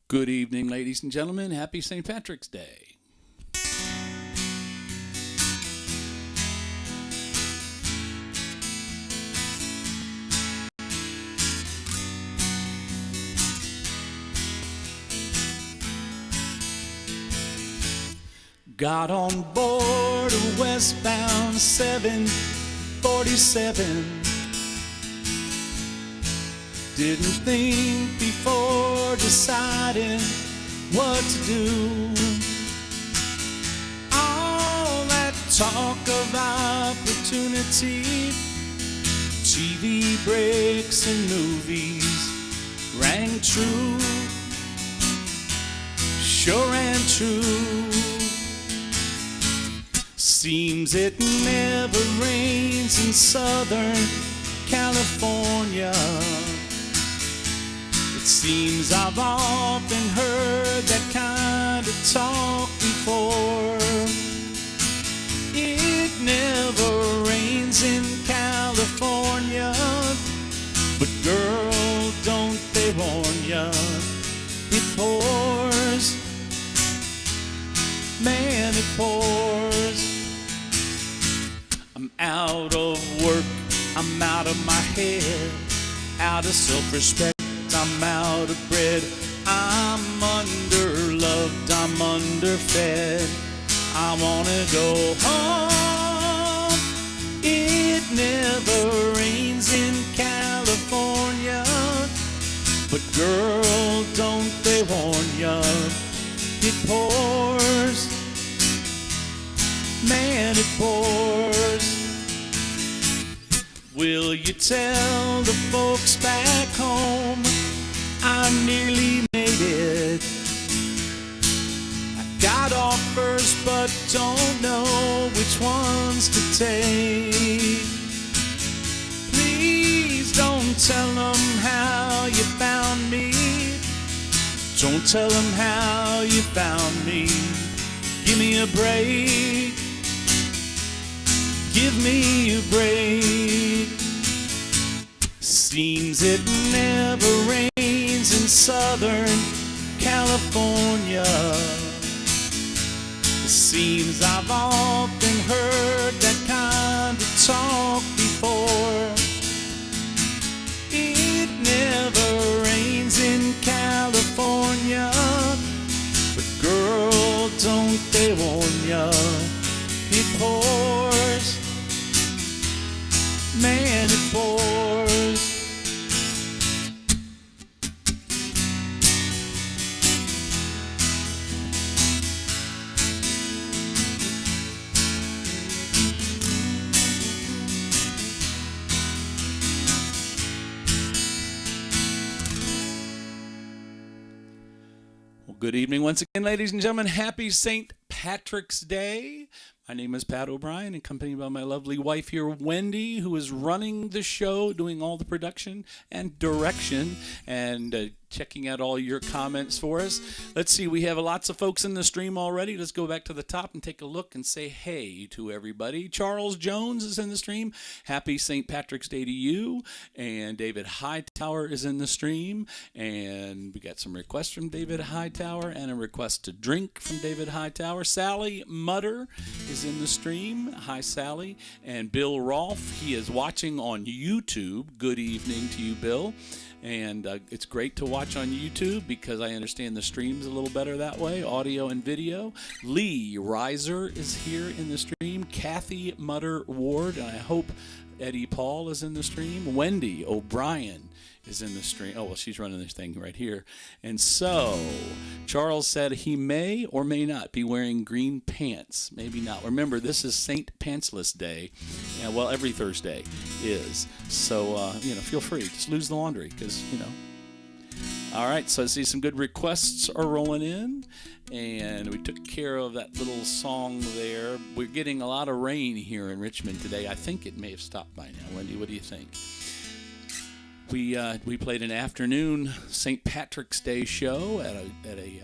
Good evening, ladies and gentlemen. Happy St. Patrick's Day. Got on board a westbound 747. Didn't think before deciding what to do. All that talk of opportunity, TV breaks and movies rang true, sure and true. Seems it never rains in Southern California. It seems I've often heard that kind of talk before. It never rains in California, but girl, don't they warn ya, it pours, man, it pours. I'm out of work, I'm out of my head, out of self-respect, I'm out of bread, I'm underloved, I'm underfed, I wanna go home. It never rains in California, but girl, don't they warn ya, it pours, man, it pours. Will you tell the folks back home I nearly made it? I got off first but don't know which ones to take. Please don't tell them how you found me. Don't tell them how you found me. Give me a break. Give me a break. Seems it never rains in Southern California. It seems I've often heard that kind of talk before. It never rains in California, but girl, don't they warn ya, it pours, man, it pours. Well, good evening once again, ladies and gentlemen. Happy St. Patrick's Day. My name is Pat O'Brien, accompanied by my lovely wife here, Wendy, who is running the show, doing all the production and direction, and checking out all your comments for us. Let's see, we have lots of folks in the stream already. Let's go back to the top and take a look and say hey to everybody. Charles Jones is in the stream. Happy St. Patrick's Day to you. And David Hightower is in the stream. And we got some requests from David Hightower and a request to drink from David Hightower. Sally Mutter is in the stream. Hi, Sally. And Bill Rolfe, he is watching on YouTube. Good evening to you, Bill. And it's great to watch on YouTube because I understand the stream's a little better that way, audio and video. Lee Reiser is here in the stream. Kathy Mutter Ward, and I hope Eddie Paul is in the stream. Wendy O'Brien is in the stream. Oh, well, she's running this thing right here. And so, Charles said he may or may not be wearing green pants. Maybe not. Remember, this is St. Pantsless Day. Yeah, well, every Thursday is. So, feel free. Just lose the laundry because, All right, so I see some good requests are rolling in. And we took care of that little song there. We're getting a lot of rain here in Richmond today. I think it may have stopped by now. Wendy, what do you think? We played an afternoon St. Patrick's Day show at a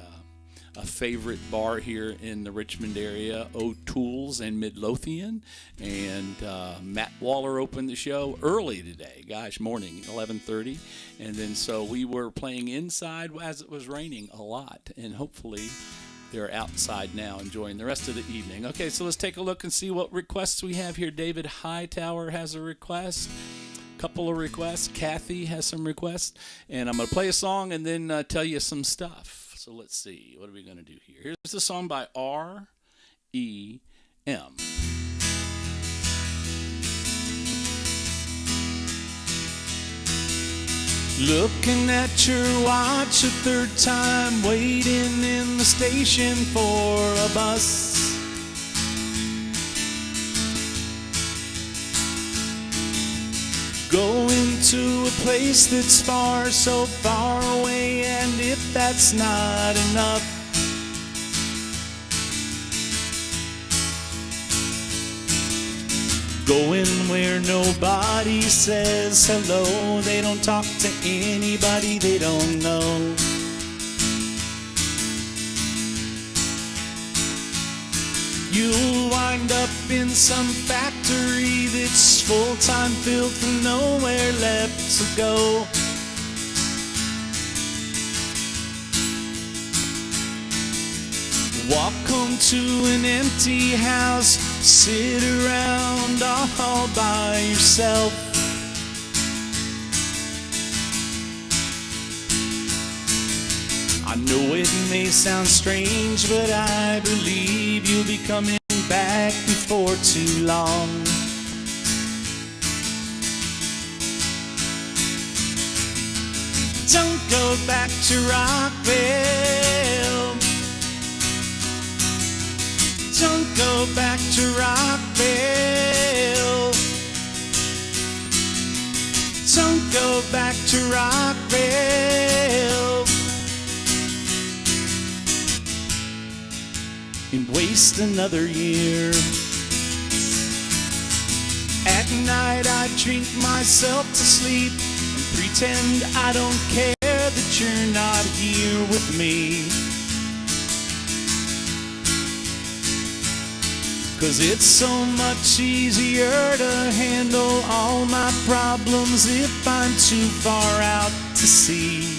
a favorite bar here in the Richmond area, O'Toole's and Midlothian. And Matt Waller opened the show early today, morning, 11:30. And then so we were playing inside as it was raining a lot. And hopefully they're outside now enjoying the rest of the evening. Okay, so let's take a look and see what requests we have here. David Hightower has a request. Couple of requests. Kathy has some requests. And I'm going to play a song and then tell you some stuff. So let's see. What are we going to do here? Here's a song by REM. Looking at your watch a third time, waiting in the station for a bus. Going to a place that's far, so far away, and if that's not enough, going where nobody says hello. They don't talk to anybody they don't know. You'll wind up in some factory that's full-time filled with nowhere left to go. Walk home to an empty house, sit around all by yourself. I know it may sound strange, but I believe you'll be coming back before too long. Don't go back to Rockville. Don't go back to Rockville. Don't go back to Rockville. And waste another year. At night I drink myself to sleep and pretend I don't care that you're not here with me. 'Cause it's so much easier to handle all my problems if I'm too far out to sea.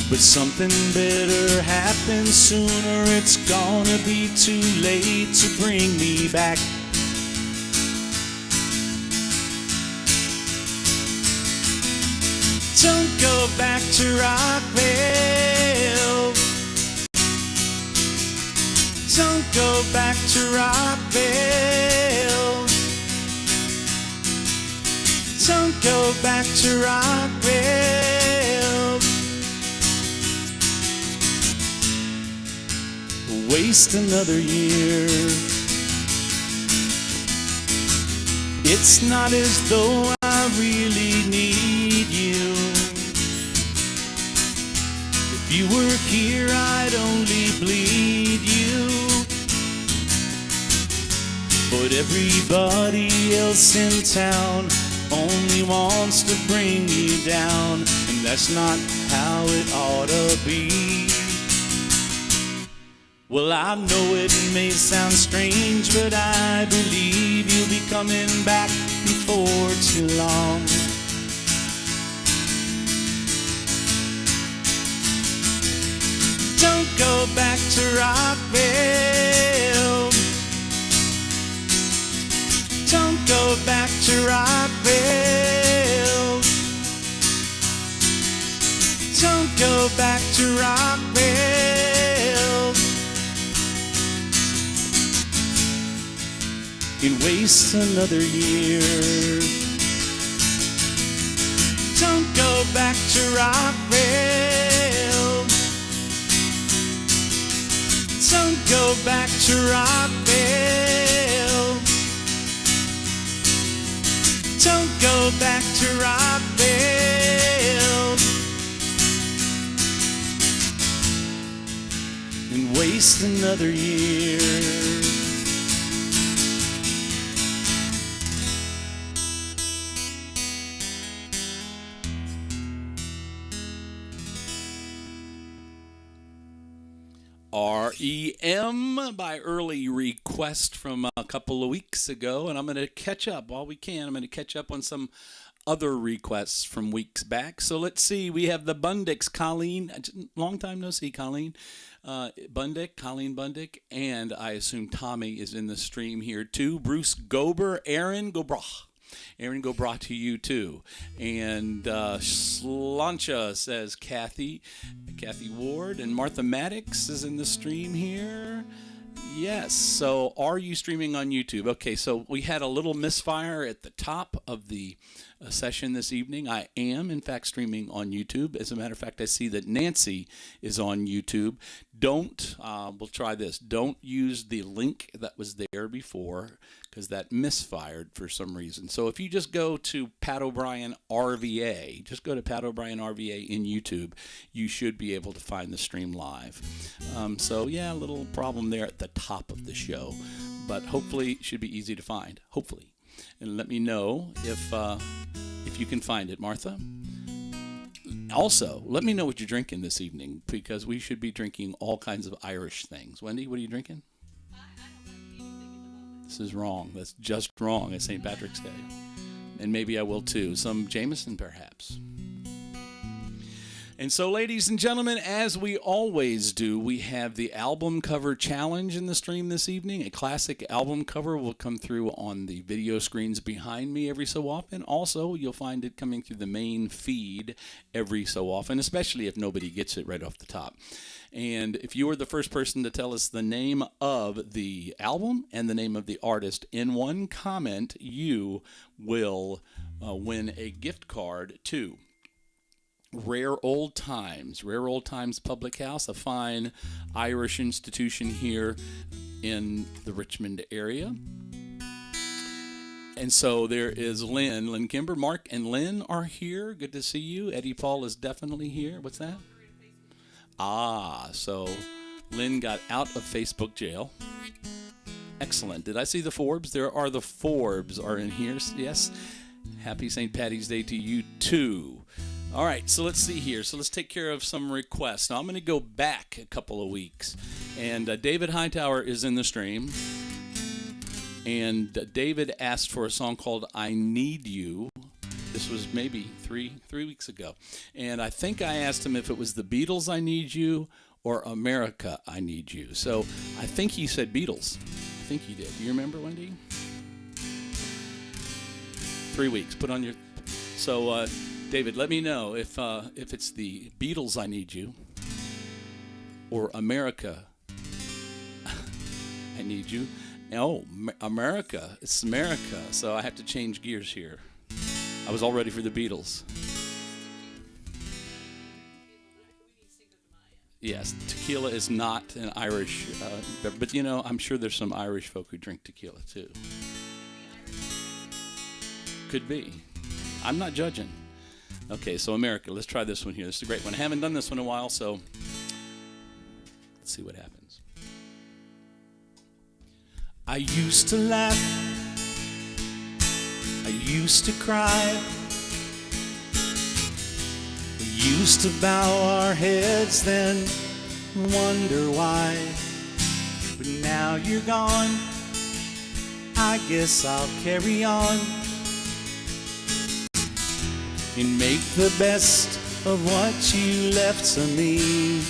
But something better happens sooner. It's gonna be too late to bring me back. Don't go back to Rockville. Don't go back to Rockville. Don't go back to Rockville. Waste another year. It's not as though I really need you. If you were here, I'd only bleed you. But everybody else in town only wants to bring you down, and that's not how it ought to be. Well, I know it may sound strange, but I believe you'll be coming back before too long. Don't go back to Rockville. Don't go back to Rockville. Don't go back to Rockville. And waste another year. Don't go back to Rockville. Don't go back to Rockville. Don't go back to Rockville. And waste another year. REM by early request from a couple of weeks ago, and I'm going to catch up while we can. I'm going to catch up on some other requests from weeks back. So let's see. We have the Bundicks, Colleen. Long time no see, Colleen. Colleen Bundick, and I assume Tommy is in the stream here too. Bruce Gober, Aaron Gobrach. Aaron Gobrach to you too. And Slancha says Kathy Ward, and Martha Maddox is in the stream here. Yes, so are you streaming on YouTube? Okay, so we had a little misfire at the top of the session this evening. I am, in fact, streaming on YouTube. As a matter of fact, I see that Nancy is on YouTube. We'll try this. Don't use the link that was there before because that misfired for some reason. So if you just go to Pat O'Brien RVA, just go to Pat O'Brien RVA in YouTube, you should be able to find the stream live. So yeah, a little problem there at the top of the show, but hopefully it should be easy to find. Hopefully. And let me know if you can find it, Martha. Also, let me know what you're drinking this evening, because we should be drinking all kinds of Irish things. Wendy, what are you drinking? I don't have anything at the moment. This is wrong. That's just wrong. It's St. Patrick's Day. And maybe I will too. Some Jameson, perhaps. And so, ladies and gentlemen, as we always do, we have the album cover challenge in the stream this evening. A classic album cover will come through on the video screens behind me every so often. Also, you'll find it coming through the main feed every so often, especially if nobody gets it right off the top. And if you are the first person to tell us the name of the album and the name of the artist in one comment, you will win a gift card to Rare Old Times Public House, a fine Irish institution here in the Richmond area. And so there is Lynn Kimber. Mark and Lynn are here. Good to see you. Eddie Paul is definitely here. What's that? So Lynn got out of Facebook jail. Excellent. Did I see the Forbes? The Forbes are in here. Yes. Happy St. Patty's Day to you too. All right, so let's see here. So let's take care of some requests. Now I'm going to go back a couple of weeks. And David Hightower is in the stream. And David asked for a song called I Need You. This was maybe three weeks ago. And I think I asked him if it was the Beatles, I Need You, or America, I Need You. So I think he said Beatles. I think he did. Do you remember, Wendy? 3 weeks. Put on your... So... David, let me know if it's the Beatles, I Need You, or America, I Need You. Oh, America, it's America, so I have to change gears here. I was all ready for the Beatles. Yes, tequila is not an Irish, but you know, I'm sure there's some Irish folk who drink tequila too. Could be. I'm not judging. Okay, so America, let's try this one here. This is a great one. I haven't done this one in a while, so let's see what happens. I used to laugh. I used to cry. We used to bow our heads, then wonder why. But now you're gone. I guess I'll carry on and make the best of what you left to me.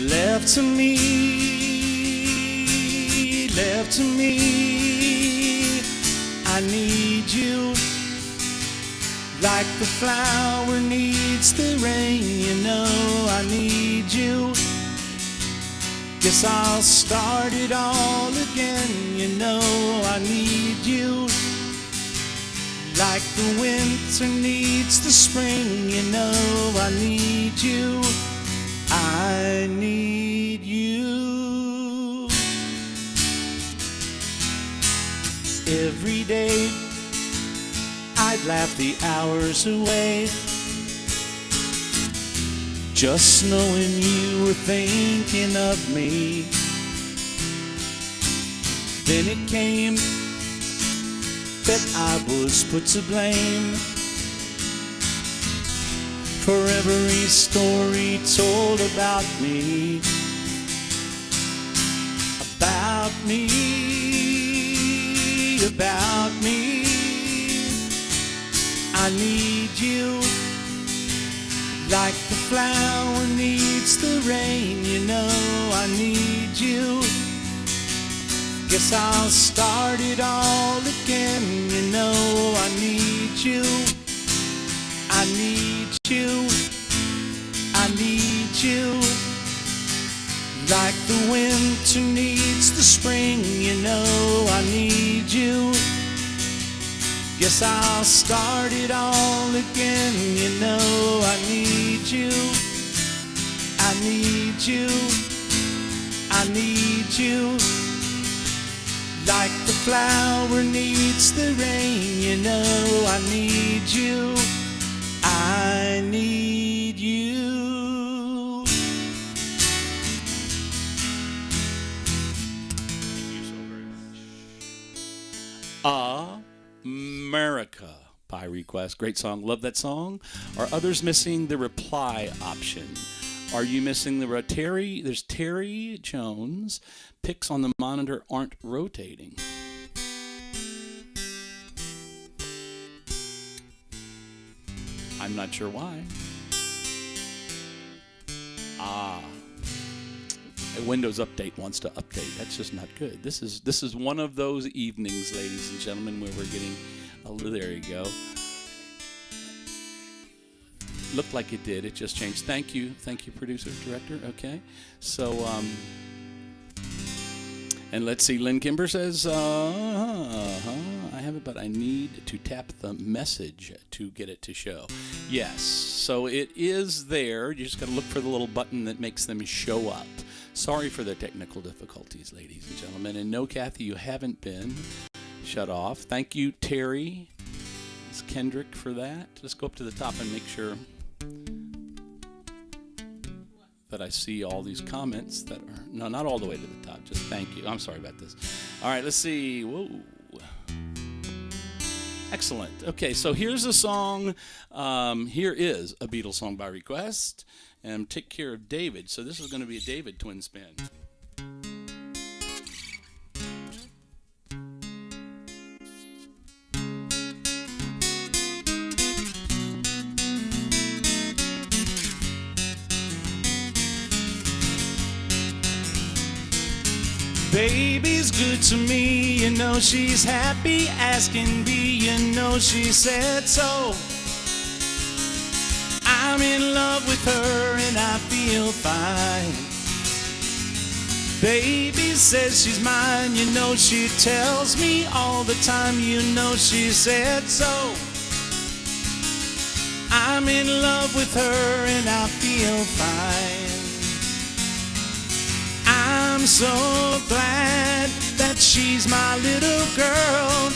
Left to me, left to me. I need you like the flower needs the rain. You know I need you. Guess I'll start it all again. You know I need you. Like the winter needs the spring, you know I need you. I need you. Every day I'd laugh the hours away, just knowing you were thinking of me. Then it came that I was put to blame for every story told about me. About me, about me. I need you like the flower needs the rain. You know I need you. Guess I'll start it all again. You know I need you. I need you. I need you. Like the winter needs the spring. You know I need you. Guess I'll start it all again. You know I need you. I need you. I need you. Like the flower needs the rain. You know I need you. I need you. Thank you so very much. America by request. Great song. Love that song. Are others missing the reply option? Are you missing the Terry? There's Terry Jones. Pics on the monitor aren't rotating. I'm not sure why. A Windows Update wants to update. That's just not good. This is one of those evenings, ladies and gentlemen, where we're getting there you go. Looked like it did. It just changed. Thank you, producer, director. Okay, so and let's see. Lynn Kimber says, I have it, but I need to tap the message to get it to show. Yes, so it is there. You just got to look for the little button that makes them show up. Sorry for the technical difficulties, ladies and gentlemen. And no, Kathy, you haven't been shut off. Thank you, Terry. It's Kendrick for that. Let's go up to the top and make sure that I see all these comments that are, no, not all the way to the top. Just thank you. I'm sorry about this. All right, let's see. Whoa. Excellent. Okay, so here's a song. Here is a Beatles song by request. And Take Care of David. So this is going to be a David twin spin. Baby's good to me, you know she's happy as can be, you know she said so. I'm in love with her and I feel fine. Baby says she's mine, you know she tells me all the time, you know she said so. I'm in love with her and I feel fine. I'm so glad that she's my little girl.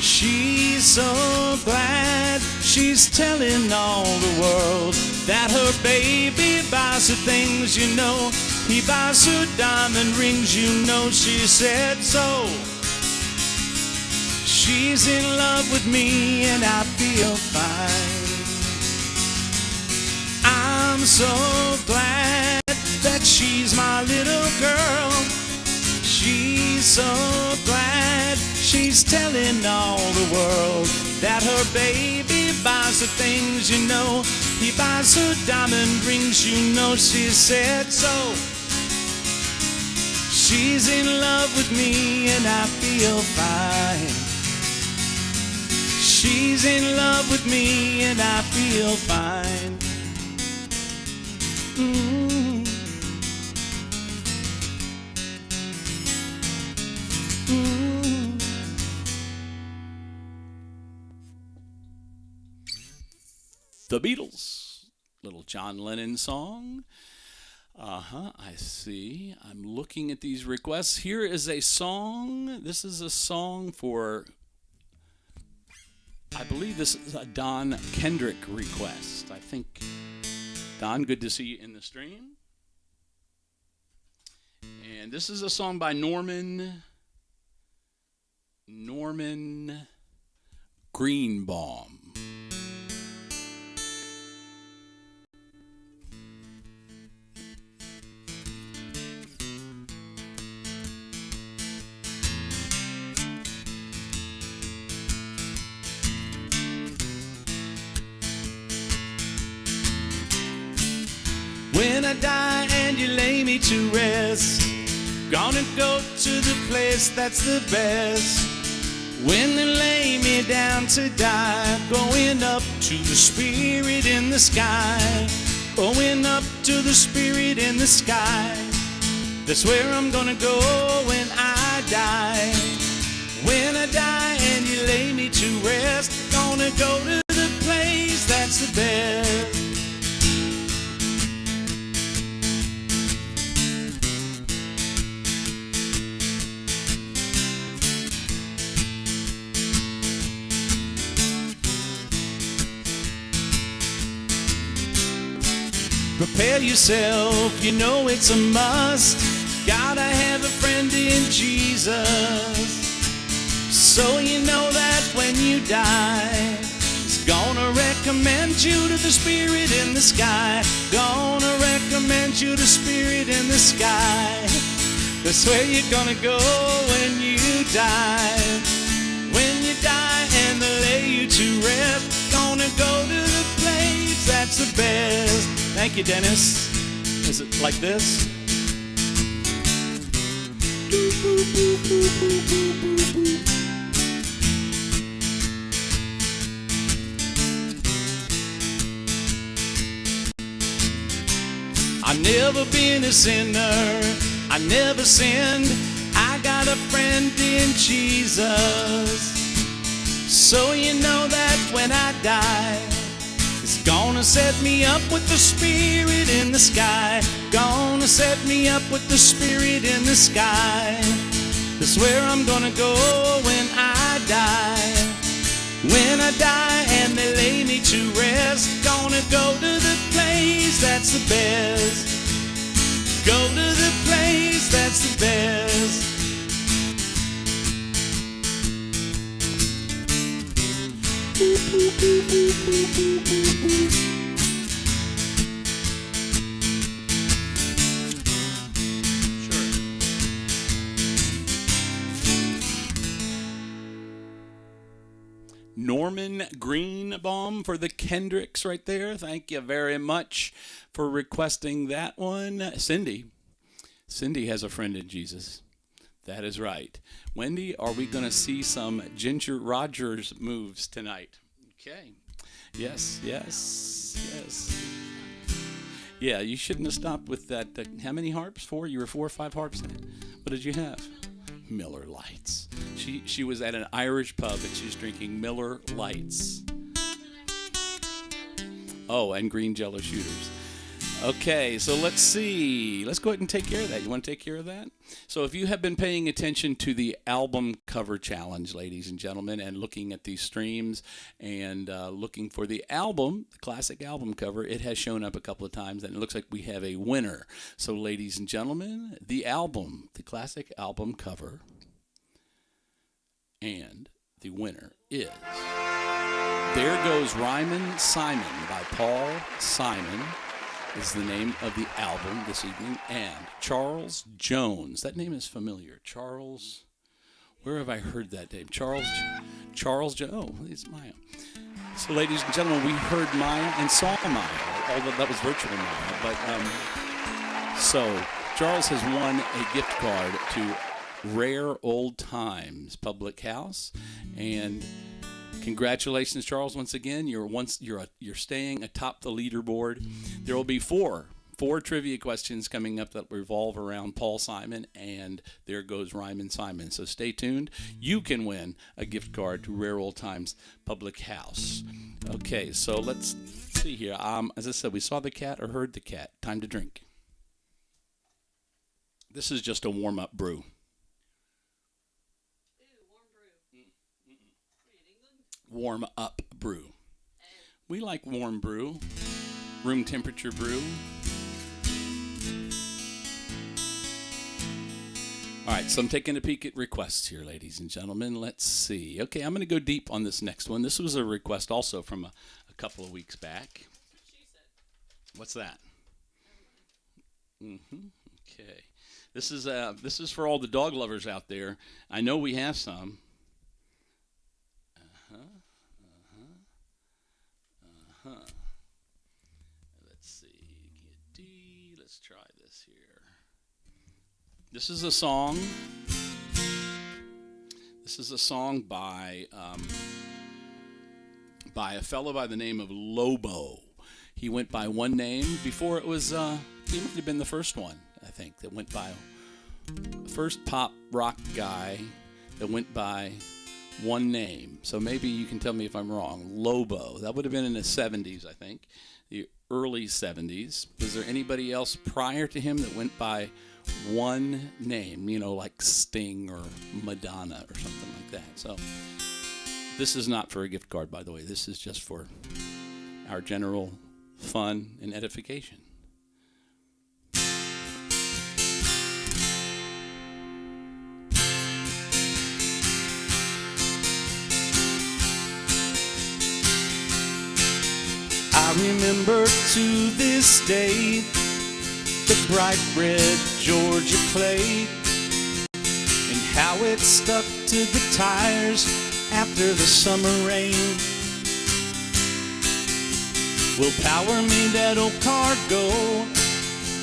She's so glad she's telling all the world that her baby buys her things, you know. He buys her diamond rings, you know she said so. She's in love with me and I feel fine. I'm so glad that she's my little girl. She's so glad she's telling all the world that her baby buys her things, you know. He buys her diamond rings, you know she said so. She's in love with me and I feel fine. She's in love with me and I feel fine. The Beatles, little John Lennon song. I see. I'm looking at these requests. Here is a song. This is a song for, I believe this is a Don Kendrick request. I think, Don, good to see you in the stream. And this is a song by Norman Greenbaum. I die and you lay me to rest, gonna go to the place that's the best. When they lay me down to die, going up to the spirit in the sky, going up to the spirit in the sky. That's where I'm gonna go when I die. When I die and you lay me to rest, gonna go to the place that's the best. Prepare yourself, you know it's a must. Gotta have a friend in Jesus. So you know that when you die, He's gonna recommend you to the spirit in the sky. Gonna recommend you to spirit in the sky. That's where you're gonna go when you die. When you die and they lay you to rest, gonna go to the place that's the best. Thank you, Dennis. Is it like this? I've never been a sinner, I never sinned. I got a friend in Jesus. So you know that when I die, He's gonna set me up with the spirit in the sky. Gonna set me up with the spirit in the sky. That's where I'm gonna go when I die. When I die and they lay me to rest, gonna go to the place that's the best. Go to the place that's the best. Norman Greenbaum for the Kendricks right there. Thank you very much for requesting that one. Cindy has a friend in Jesus. That is right. Wendy, are we going to see some Ginger Rogers moves tonight? Okay. Yes. Yeah, you shouldn't have stopped with that. How many harps? 4? You were 4 or 5 harps in it. What did you have? Miller Lights. She was at an Irish pub and she's drinking Miller Lights. Oh, and green Jello shooters. Okay, so let's see. Let's go ahead and take care of that. You want to take care of that? So if you have been paying attention to the album cover challenge, ladies and gentlemen, and looking at these streams and looking for the album, the classic album cover, it has shown up a couple of times, and it looks like we have a winner. So ladies and gentlemen, the album, the classic album cover, and the winner is There Goes Ryman Simon by Paul Simon is the name of the album this evening, and Charles Jones. That name is familiar. Charles, where have I heard that name? Charles Jones. Oh, it's Maya. So, ladies and gentlemen, we heard Maya and saw Maya, although that was virtual Maya. But so Charles has won a gift card to Rare Old Times Public House, and congratulations, Charles, once again. You're staying atop the leaderboard. There will be four trivia questions coming up that revolve around Paul Simon and There Goes Ryman Simon. So stay tuned. You can win a gift card to Rare Old Times Public House. Okay, so let's see here. As I said, we saw the cat or heard the cat. Time to drink. This is just a warm-up brew. Warm up brew. We like warm brew, room temperature brew. All right, so I'm taking a peek at requests here, ladies and gentlemen. Let's see. Okay, I'm going to go deep on this next one. This was a request also from a couple of weeks back. What's that? Okay. This is for all the dog lovers out there. I know we have some. Let's let's try this here. This is a song. This is a song by a fellow by the name of Lobo. He went by one name before it was. He might have been the first one, I think, that went by the first pop rock guy that went by one name. So maybe you can tell me if I'm wrong. Lobo. That would have been in the 70s, I think, the early 70s. Was there anybody else prior to him that went by one name? You know, like Sting or Madonna or something like that. So this is not for a gift card, by the way. This is just for our general fun and edification. I remember to this day the bright red Georgia clay and how it stuck to the tires after the summer rain. Will power made that old car go.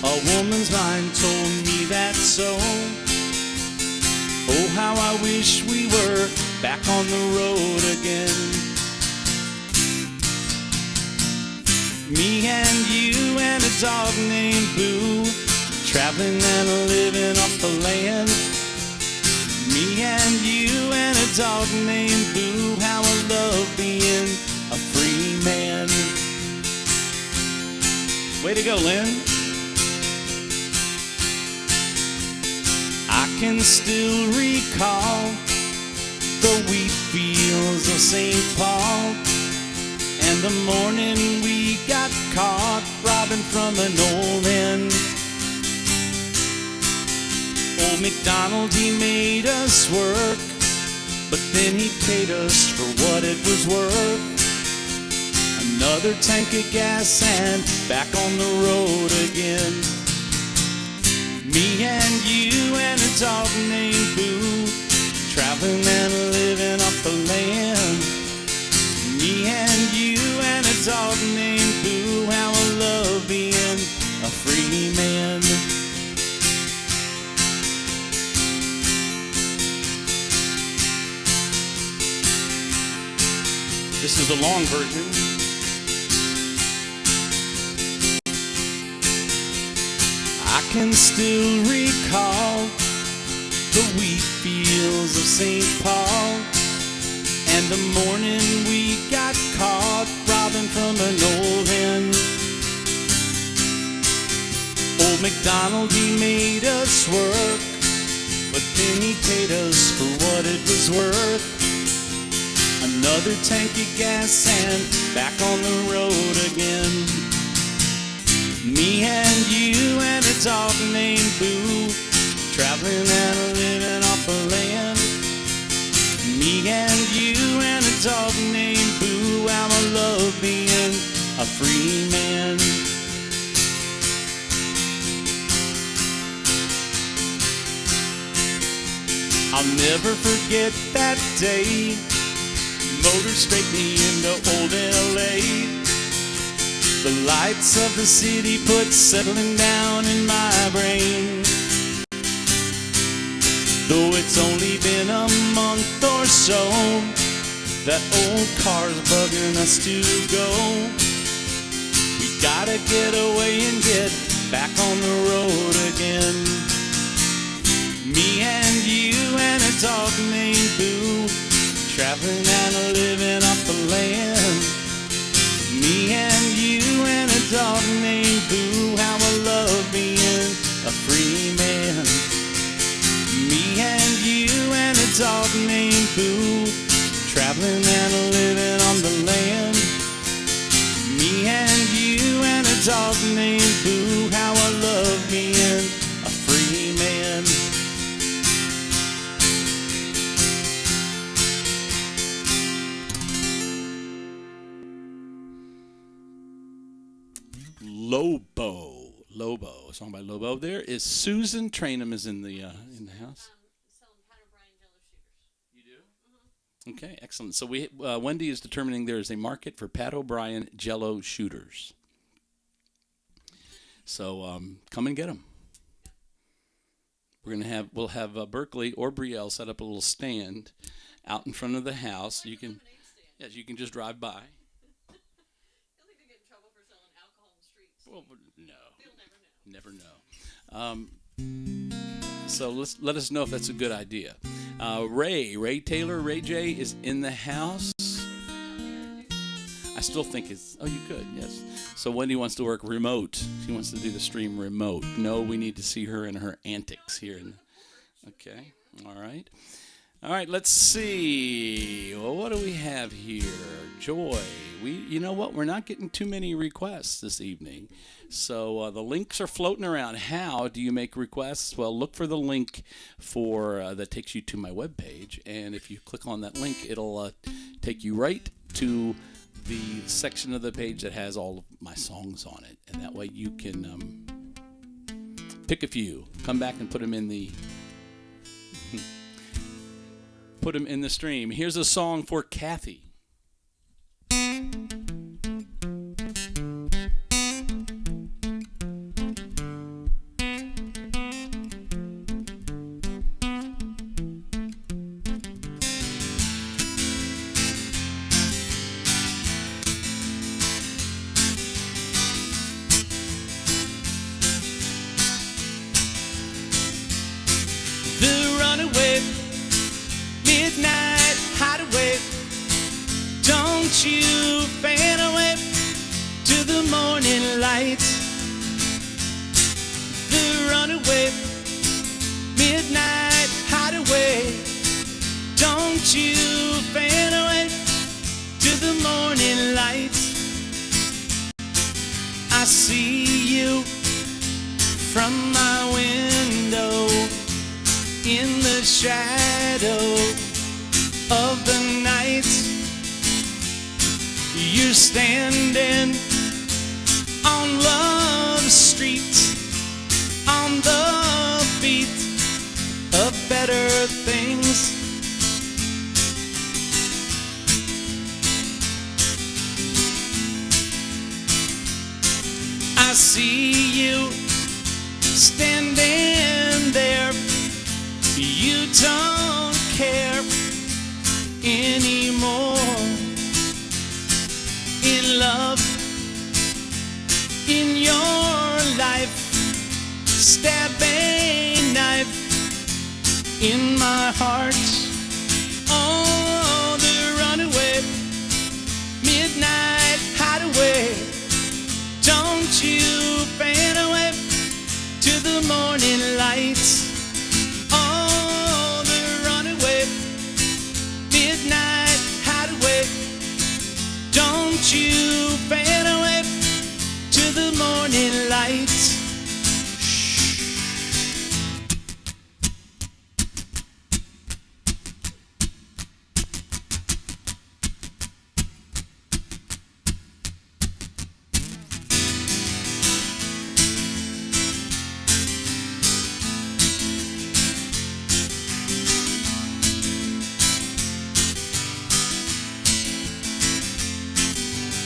A woman's mind told me that so. Oh, how I wish we were back on the road again. Me and you and a dog named Boo, traveling and living off the land. Me and you and a dog named Boo, how I love being a free man. Way to go, Lynn. I can still recall the wheat fields of St. Paul and the morning we got caught robbing from an old inn. Old MacDonald, he made us work, but then he paid us for what it was worth. Another tank of gas and back on the road again. Me and you and a dog named Boo, traveling and living off the land. Me and you and a dog named Boo, how I love being a free man. This is the long version. I can still recall the wheat fields of St. Paul and the morning we got caught robbing from an old inn. Old MacDonald, he made us work, but then he paid us for what it was worth. Another tank of gas and back on the road again. Me and you and a dog named Boo, traveling and living off the land. Me and you and a dog named Boo, how I love being a free man. I'll never forget that day. Motor straight me into old L.A. The lights of the city put settling down in my brain. Though it's only been a month or so, that old car's bugging us to go. We gotta get away and get back on the road again. Me and you and a dog named Boo, traveling and living off the land. Me and you and a dog named Boo, how I love being a free man. Me and you and a dog named Boo, traveling and living on the land. Me and you and a dog named Boo, how I love being a free man. Lobo, a song by Lobo. There is Susan Trainum is in the house. Selling Pat O'Brien Jello shooters. You do? Okay, excellent. So Wendy is determining there is a market for Pat O'Brien Jello shooters. So come and get them. We'll have Berkeley or Brielle set up a little stand out in front of the house. You can, yes, you can just drive by. I think they get in trouble for selling alcohol in the streets. Well, no, They'll never know. So let us know if that's a good idea. Ray Taylor, Ray J is in the house. I still think it's, oh, you could, yes. So Wendy wants to work remote. She wants to do the stream remote. No, we need to see her in her antics here. Okay, all right. All right, let's see. Well, what do we have here? Joy. You know what? We're not getting too many requests this evening. So the links are floating around. How do you make requests? Well, look for the link that takes you to my webpage. And if you click on that link, it'll take you right to the section of the page that has all of my songs on it. And that way you can pick a few. Come back and put them in the... Put them in the stream. Here's a song for Kathy. The runaway midnight hideaway. Don't you fan away to the morning light. The runaway midnight hideaway. Don't you fan away to the morning light. I see you from my window in the shadow of the night. You're standing on Love Street, on the beat of better things. I see you standing there. You don't care anymore. In love, in your life, stab a knife in my heart. Oh, the runaway midnight hideaway. Don't you fan away to the morning light. Oh, the runaway midnight hideaway. Don't you fan away to the morning light.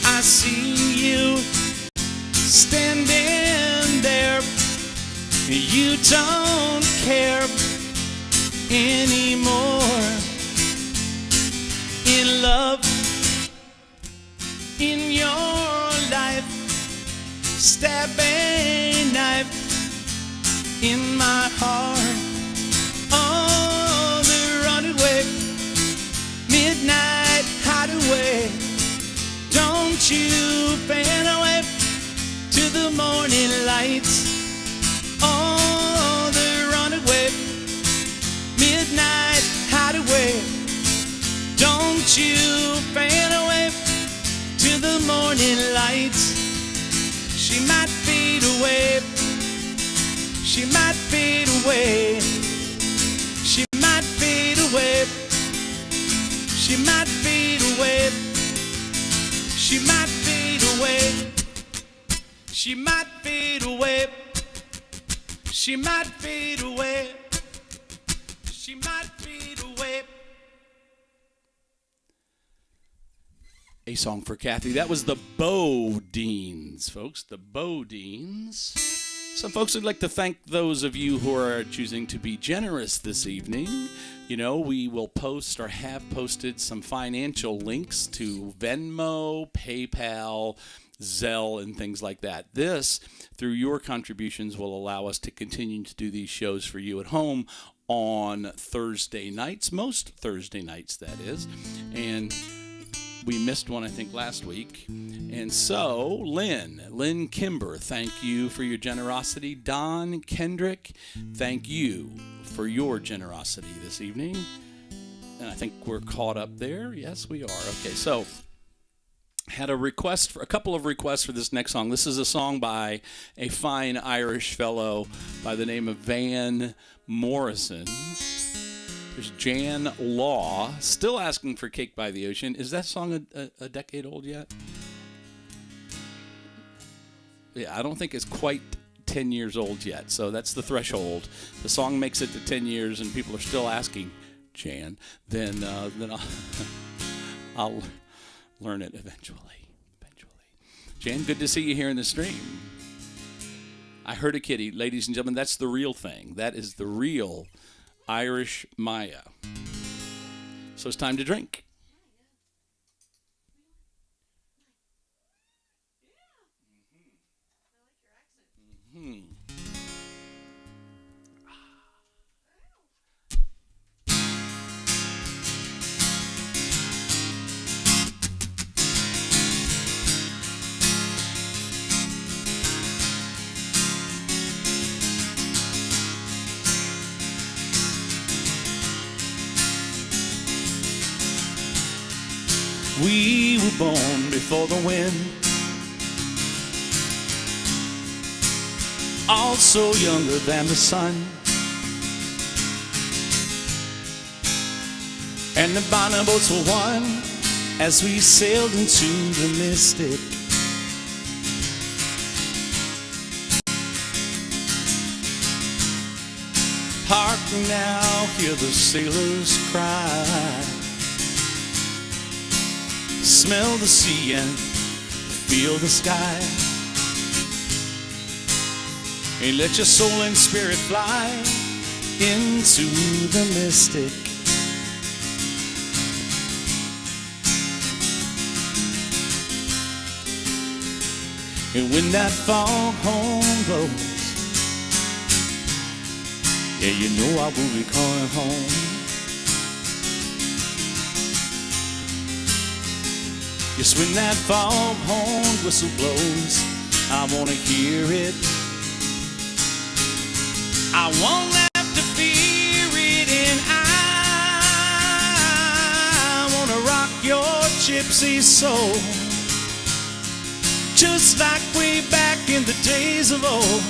I see you standing there. You don't care anymore. In love, in your life, stab a knife in my heart. Oh, the runaway midnight hideaway. Don't you fan away to the morning light. Oh, the runaway midnight hideaway. Don't you fan away to the morning light. She might fade away. She might fade away. She might fade away. She might fade away. She might fade away. She might fade away. She might fade away. She might fade away. A Song for Kathy. That was the Bodines, folks. The Bodines. Some folks would like to thank those of you who are choosing to be generous this evening. You know, we will post or have posted some financial links to Venmo, PayPal, Zelle, and things like that. This, through your contributions, will allow us to continue to do these shows for you at home on Thursday nights, most Thursday nights, that is. And we missed one, I think, last week. And so, Lynn Kimber, thank you for your generosity. Don Kendrick, thank you for your generosity this evening. And I think we're caught up there. Yes, we are. Okay, so had a couple of requests for this next song. This is a song by a fine Irish fellow by the name of Van Morrison. There's Jan Law, still asking for Cake by the Ocean. Is that song a decade old yet? Yeah, I don't think it's quite 10 years old yet, so that's the threshold. The song makes it to 10 years and people are still asking, Jan, then I'll learn it eventually. Jan, good to see you here in the stream. I heard a kitty. Ladies and gentlemen, that's the real thing. That is the real Irish Maya. So it's time to drink. We were born before the wind, also younger than the sun, and the bonner boats were one as we sailed into the mystic. Hark now, hear the sailors cry. Smell the sea and feel the sky, and let your soul and spirit fly into the mystic. And when that foghorn blows, yeah, you know I will be coming home. Yes, when that foghorn whistle blows, I want to hear it. I won't have to fear it, and I want to rock your gypsy soul, just like way back in the days of old.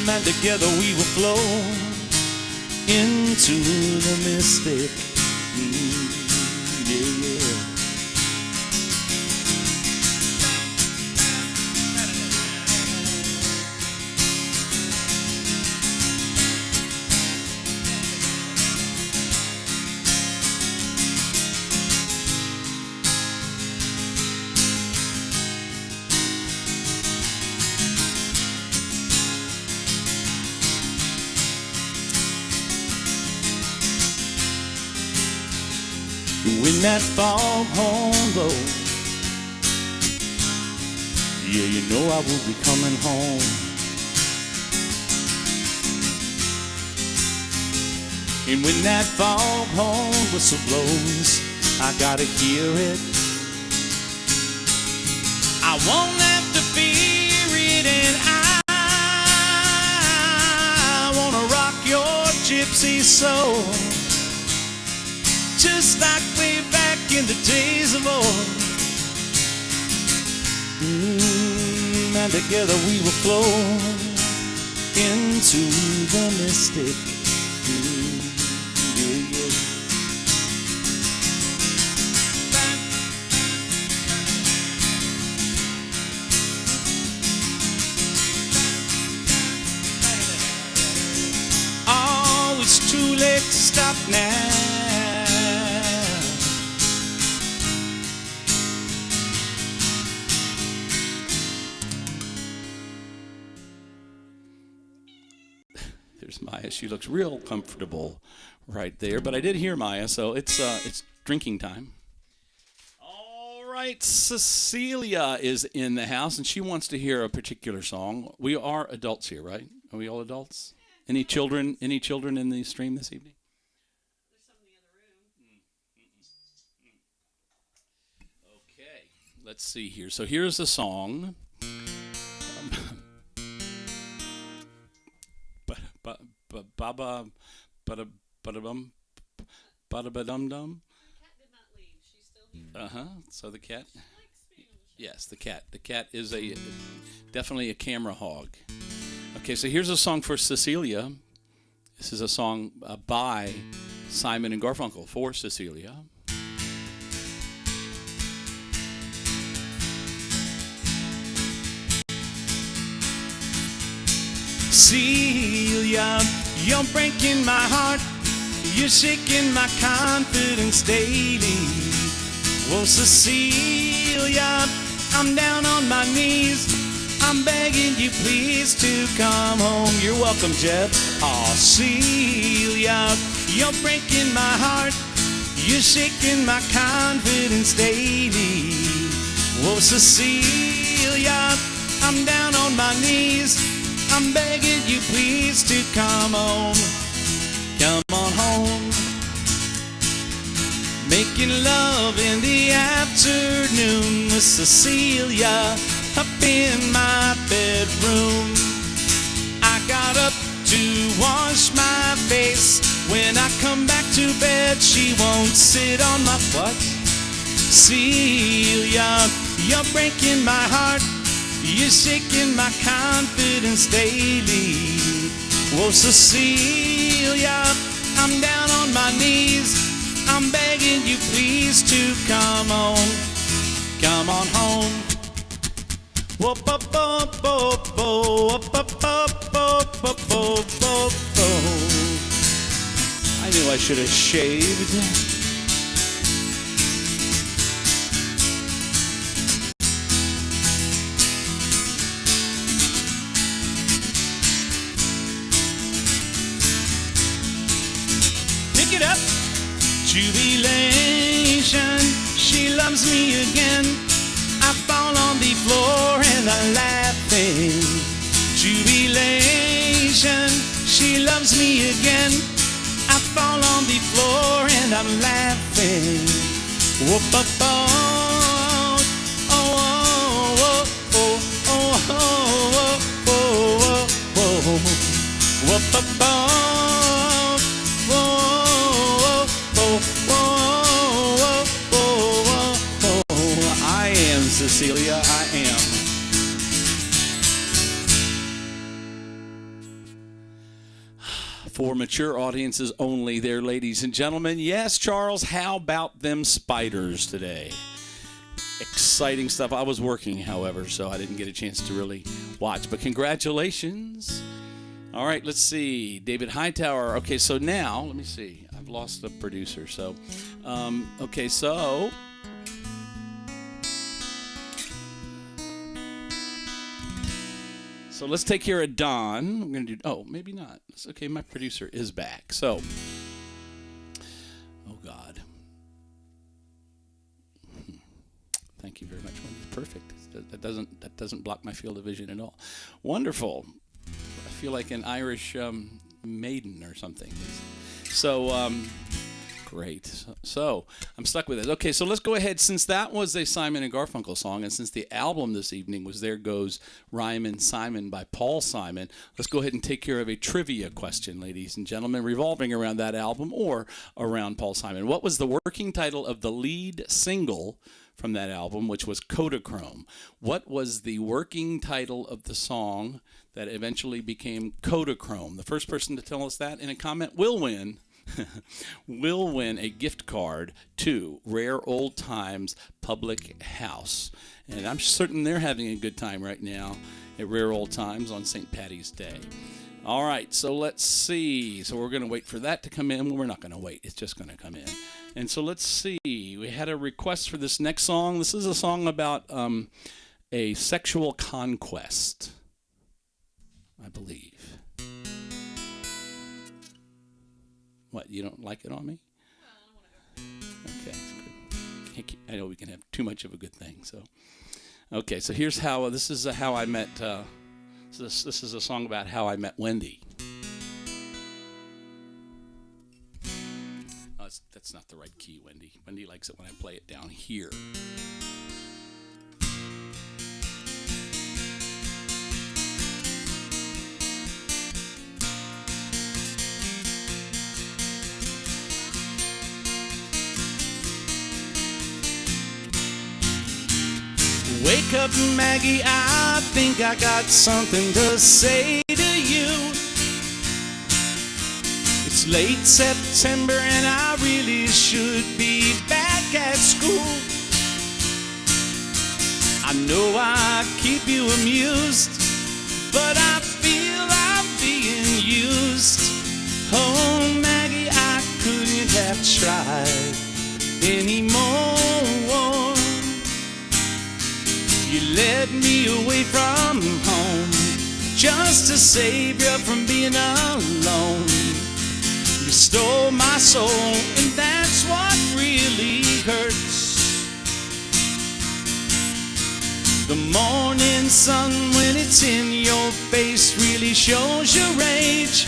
And together we will flow into the mystic. When that foghorn blows, yeah, you know I will be coming home. And when that foghorn whistle blows, I gotta hear it. I won't have to fear it, and I wanna rock your gypsy soul, just like way back in the days of old. And together we will flow into the mystic. Oh, it's too late to stop now. There's Maya. She looks real comfortable right there. But I did hear Maya, so it's drinking time. All right, Cecilia is in the house, and she wants to hear a particular song. We are adults here, right? Are we all adults? Any children? Any children in the stream this evening? There's some in the other room. Okay, let's see here. So here's the song. Baba, bada, bada bum, bada ba dum dum. The cat did not leave. She's still here. So the cat. She likes being on the show. Yes, the cat. The cat is definitely a camera hog. Okay, so here's a song for Cecilia. This is a song by Simon and Garfunkel for Cecilia. Cecilia, you're breaking my heart. You're shaking my confidence daily. Whoa, Cecilia, I'm down on my knees. I'm begging you please to come home. You're welcome, Jeff. Oh, Cecilia, you're breaking my heart. You're shaking my confidence daily. Whoa, Cecilia, I'm down on my knees. I'm begging you please to come home. Come on home. Making love in the afternoon with Cecilia up in my bedroom. I got up to wash my face. When I come back to bed, she won't sit on my butt. Cecilia, you're breaking my heart. You're shaking my confidence daily. Whoa, Cecilia, I'm down on my knees. I'm begging you please to come on. Come on home. Whoop, up, up, up, up, up, up, up, up, up. I knew I should have shaved. Pick it up. Jubilation, she loves me again. I fall on the floor and I'm laughing. Jubilation, she loves me again. I fall on the floor and I'm laughing. Whoop, up, oh, oh, oh, oh, oh, oh, oh, oh, oh, whoop, up, oh, oh. Cecilia, I am. For mature audiences only there, ladies and gentlemen. Yes, Charles, how about them spiders today? Exciting stuff. I was working, however, so I didn't get a chance to really watch. But congratulations. All right, let's see. David Hightower. Okay, so now, let me see. I've lost the producer. So, okay, so... So let's take care of Don. We're going to do, oh, maybe not. It's okay, my producer is back. So, oh, God. Thank you very much, Wendy. Perfect. That doesn't block my field of vision at all. Wonderful. I feel like an Irish maiden or something. So, great. So I'm stuck with it. Okay, so let's go ahead. Since that was a Simon and Garfunkel song, and since the album this evening was There Goes Rhymin' Simon by Paul Simon, let's go ahead and take care of a trivia question, ladies and gentlemen, revolving around that album or around Paul Simon. What was the working title of the lead single from that album, which was Kodachrome? What was the working title of the song that eventually became Kodachrome? The first person to tell us that in a comment will win a gift card to Rare Old Times Public House. And I'm certain they're having a good time right now at Rare Old Times on St. Patty's Day. All right, so let's see. So we're going to wait for that to come in. Well, we're not going to wait. It's just going to come in. And so let's see. We had a request for this next song. This is a song about a sexual conquest, I believe. What, you don't like it on me? Well, I want to go. Okay. I know we can have too much of a good thing. So, okay. So here's how. This is how I met. This is a song about how I met Wendy. Oh, that's not the right key, Wendy. Wendy likes it when I play it down here. Wake up, Maggie, I think I got something to say to you. It's late September and I really should be back at school. I know I keep you amused, but I feel I'm being used. Oh, Maggie, I couldn't have tried anymore. You led me away from home just to save you from being alone. You stole my soul, and that's what really hurts. The morning sun, when it's in your face, really shows your age.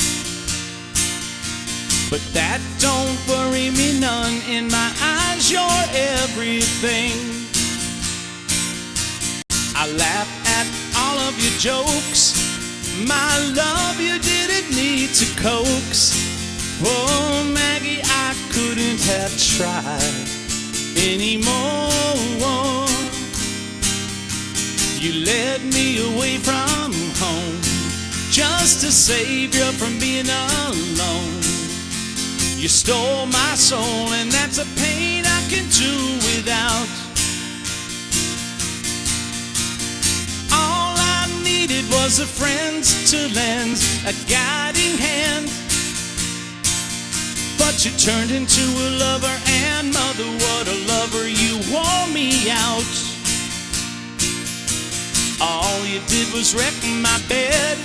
But that don't worry me none. In my eyes, you're everything. I laugh at all of your jokes. My love, you didn't need to coax. Oh, Maggie, I couldn't have tried anymore. You led me away from home just to save you from being alone. You stole my soul, and that's a pain I can do without. It was a friend to lend a guiding hand, but you turned into a lover and mother. What a lover, you wore me out. All you did was wreck my bed,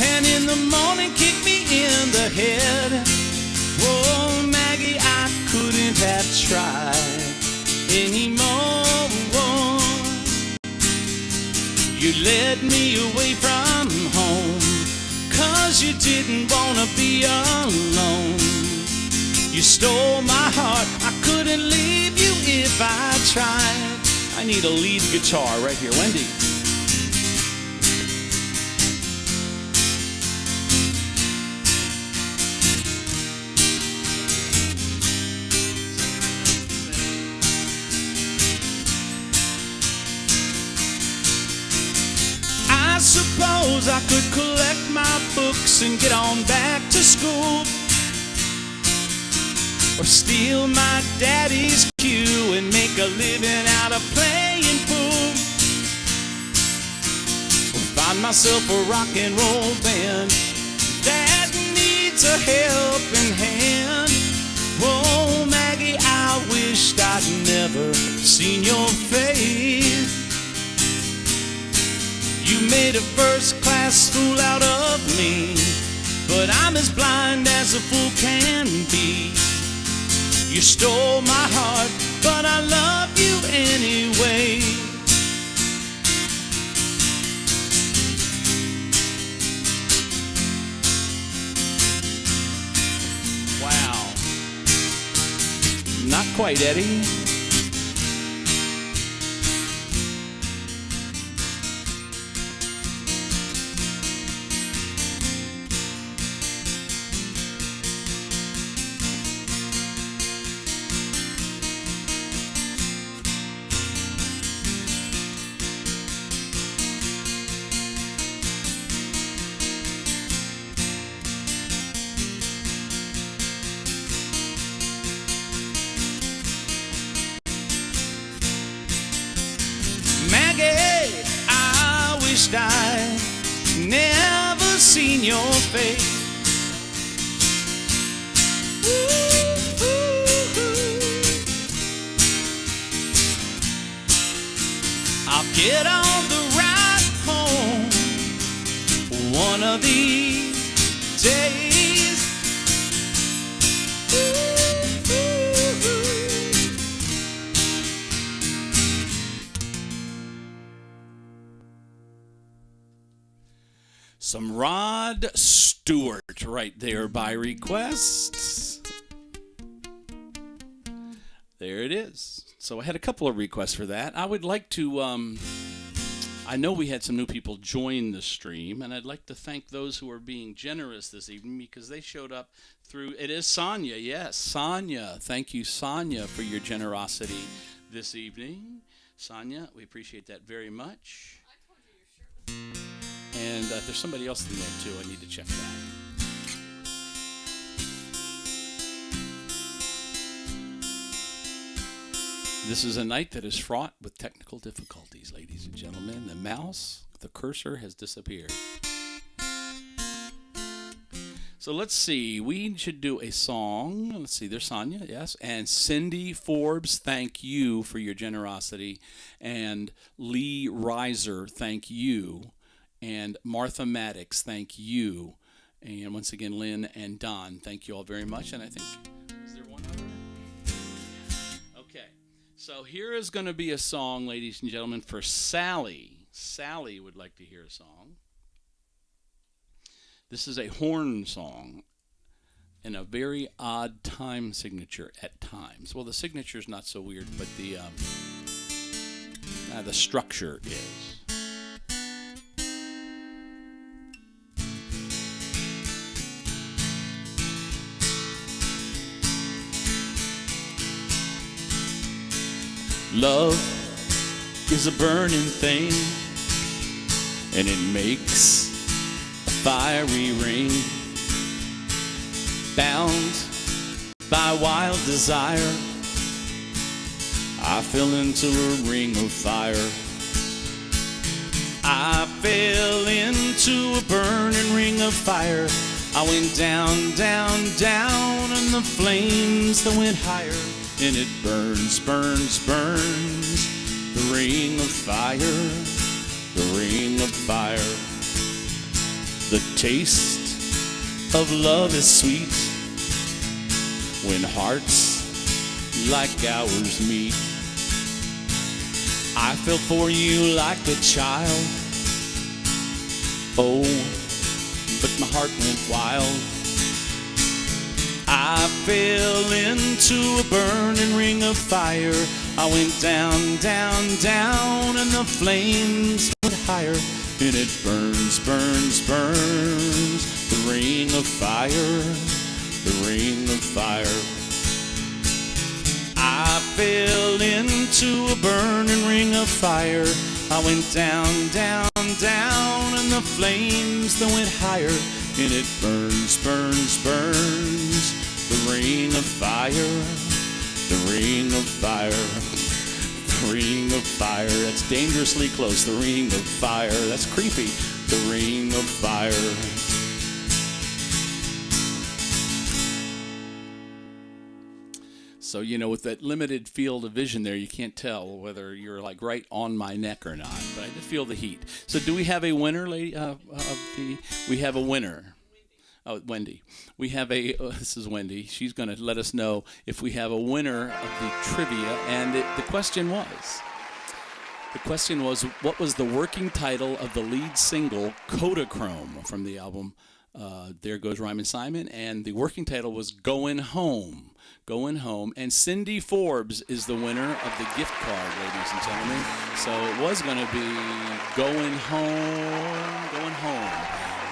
and in the morning kick me in the head. Oh, Maggie, I couldn't have tried anymore. You led me away from home 'cause you didn't wanna be alone. You stole my heart, I couldn't leave you if I tried. I need a lead guitar right here, Wendy. I suppose I could collect my books and get on back to school, or steal my daddy's cue and make a living out of playing pool, or find myself a rock and roll band that needs a helping hand. Oh, Maggie, I wished I'd never seen your face. You made a first-class fool out of me, but I'm as blind as a fool can be. You stole my heart, but I love you anyway. Wow. Not quite, Eddie. Maggie, I wished I'd never seen your face. Ooh, ooh, ooh. I'll get on the ride home one of these days. Some Rod Stewart right there by request. There it is. So I had a couple of requests for that. I would like to, I know we had some new people join the stream, and I'd like to thank those who are being generous this evening because they showed up through, it is Sonia, yes, Sonia. Thank you, Sonia, for your generosity this evening. Sonia, we appreciate that very much. I told you your shirt was. And there's somebody else in there, too. I need to check that. This is a night that is fraught with technical difficulties, ladies and gentlemen. The mouse, the cursor has disappeared. So let's see. We should do a song. Let's see. There's Sonia, yes. And Cindy Forbes, thank you for your generosity. And Lee Reiser, thank you. And Martha Maddox, thank you. And once again, Lynn and Don, thank you all very much. And I think, is there one other? Okay. So here is going to be a song, ladies and gentlemen, for Sally. Sally would like to hear a song. This is a horn song and a very odd time signature at times. Well, the signature is not so weird, but the structure is. Love is a burning thing, and it makes a fiery ring, bound by wild desire. I fell into a ring of fire. I fell into a burning ring of fire. I went down, down, down, and the flames that went higher. And it burns, burns, burns, the ring of fire, the ring of fire. The taste of love is sweet when hearts like ours meet. I fell for you like a child, oh, but my heart went wild. I fell into a burning ring of fire. I went down, down, down, and the flames went higher. And it burns, burns, burns, the ring of fire, the ring of fire. I fell into a burning ring of fire. I went down, down, down, and the flames that went higher. And it burns, burns, burns, the ring of fire, the ring of fire, the ring of fire. That's dangerously close, the ring of fire. That's creepy, the ring of fire. So, you know, with that limited field of vision there, you can't tell whether you're like right on my neck or not. But I just feel the heat. So do we have a winner, lady? We have a winner. Oh, Wendy. We have a, this is Wendy. She's going to let us know if we have a winner of the trivia. And the question was, what was the working title of the lead single, Kodachrome, from the album There Goes Rhymin' Simon? And the working title was Goin' Home. Going Home. And Cindy Forbes is the winner of the gift card, ladies and gentlemen. So it was going to be Going Home, Going Home.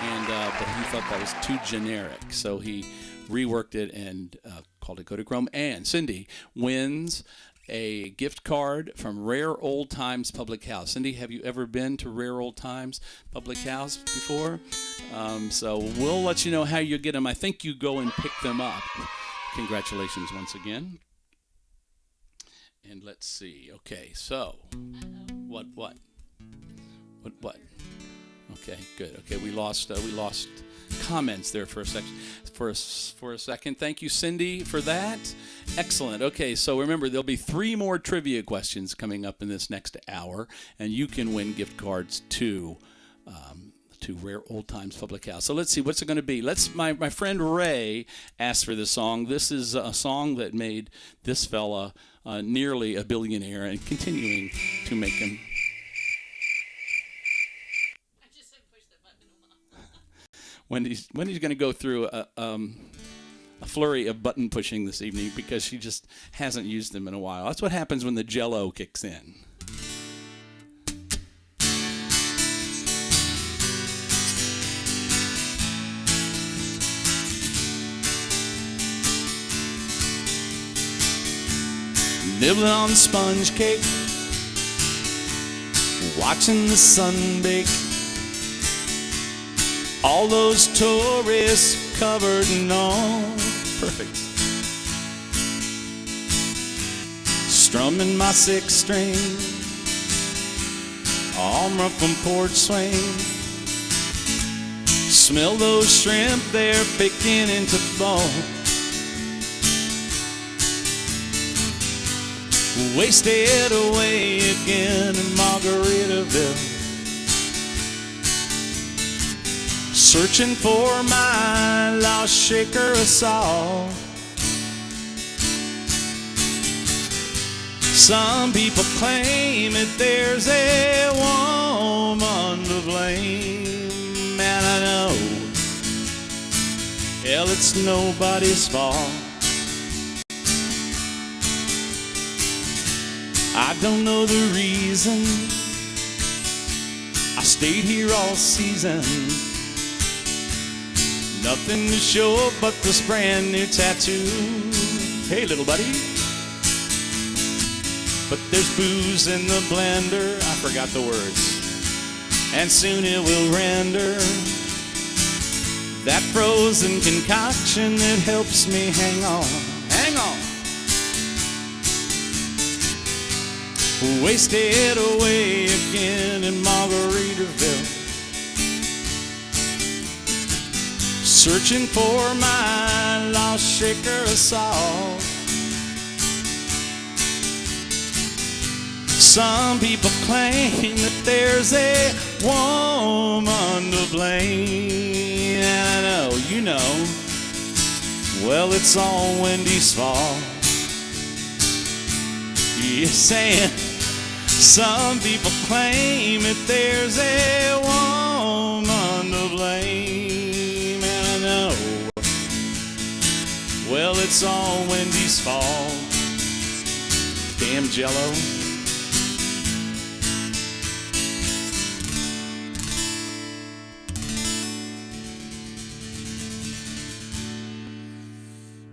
And but he thought that was too generic. So he reworked it and called it Kodachrome. And Cindy wins a gift card from Rare Old Times Public House. Cindy, have you ever been to Rare Old Times Public House before? So we'll let you know how you get them. I think you go and pick them up. Congratulations once again. And let's see. Okay, so what? Okay, good. Okay, we lost comments there for a second. Thank you, Cindy, for that. Excellent. Okay, so remember there'll be 3 more trivia questions coming up in this next hour, and you can win gift cards to Rare Old Times Public House. So let's see, what's it going to be? My friend Ray asked for this song. This is a song that made this fella nearly a billionaire and continuing to make him. I just said push the button. Wendy's going to go through a flurry of button pushing this evening because she just hasn't used them in a while. That's what happens when the Jell-O kicks in. Nibbling on sponge cake, watching the sun bake. All those tourists covered in all. Perfect. Strumming my six string, arm up from porch swing. Smell those shrimp they're picking into bone. Wasted away again in Margaritaville, searching for my lost shaker of salt. Some people claim that there's a woman to blame, and I know, hell, it's nobody's fault. I don't know the reason I stayed here all season. Nothing to show but this brand new tattoo. Hey, little buddy. But there's booze in the blender, I forgot the words, and soon it will render that frozen concoction that helps me hang on. Hang on. Wasted away again in Margaritaville, searching for my lost shaker of salt. Some people claim that there's a woman to blame, and I know, you know, well, it's all Wendy's fault. You're saying some people claim that there's a woman to blame, and I know, well, it's all Wendy's fault. Damn Jell-O.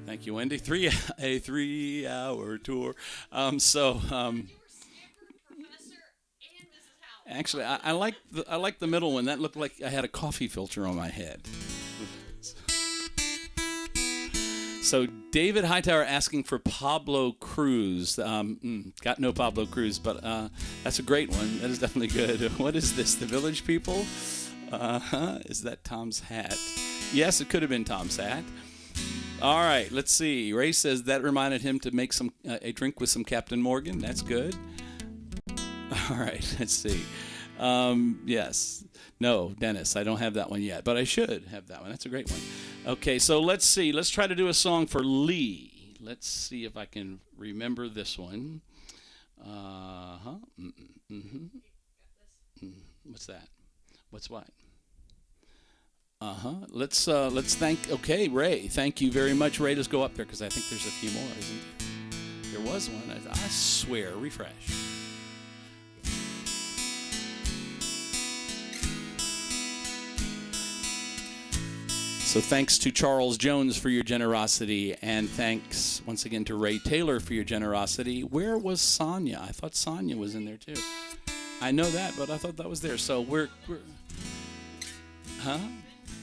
Thank you, Wendy. A 3-hour tour. Actually, I like the middle one. That looked like I had a coffee filter on my head. So David Hightower asking for Pablo Cruz. Got no Pablo Cruz, but that's a great one. That is definitely good. What is this? The Village People? Is that Tom's hat? Yes, it could have been Tom's hat. All right, let's see. Ray says that reminded him to make a drink with some Captain Morgan. That's good. All right, let's see. Yes. No, Dennis, I don't have that one yet, but I should have that one. That's a great one. Okay, so let's see. Let's try to do a song for Lee. Let's see if I can remember this one. What's that? What's what? Let's thank. Okay, Ray. Thank you very much, Ray. Let's go up there because I think there's a few more, isn't there? There was one. I swear. Refresh. So thanks to Charles Jones for your generosity, and thanks once again to Ray Taylor for your generosity. Where was Sonia? I thought Sonia was in there too. I know that, but I thought that was there. So we're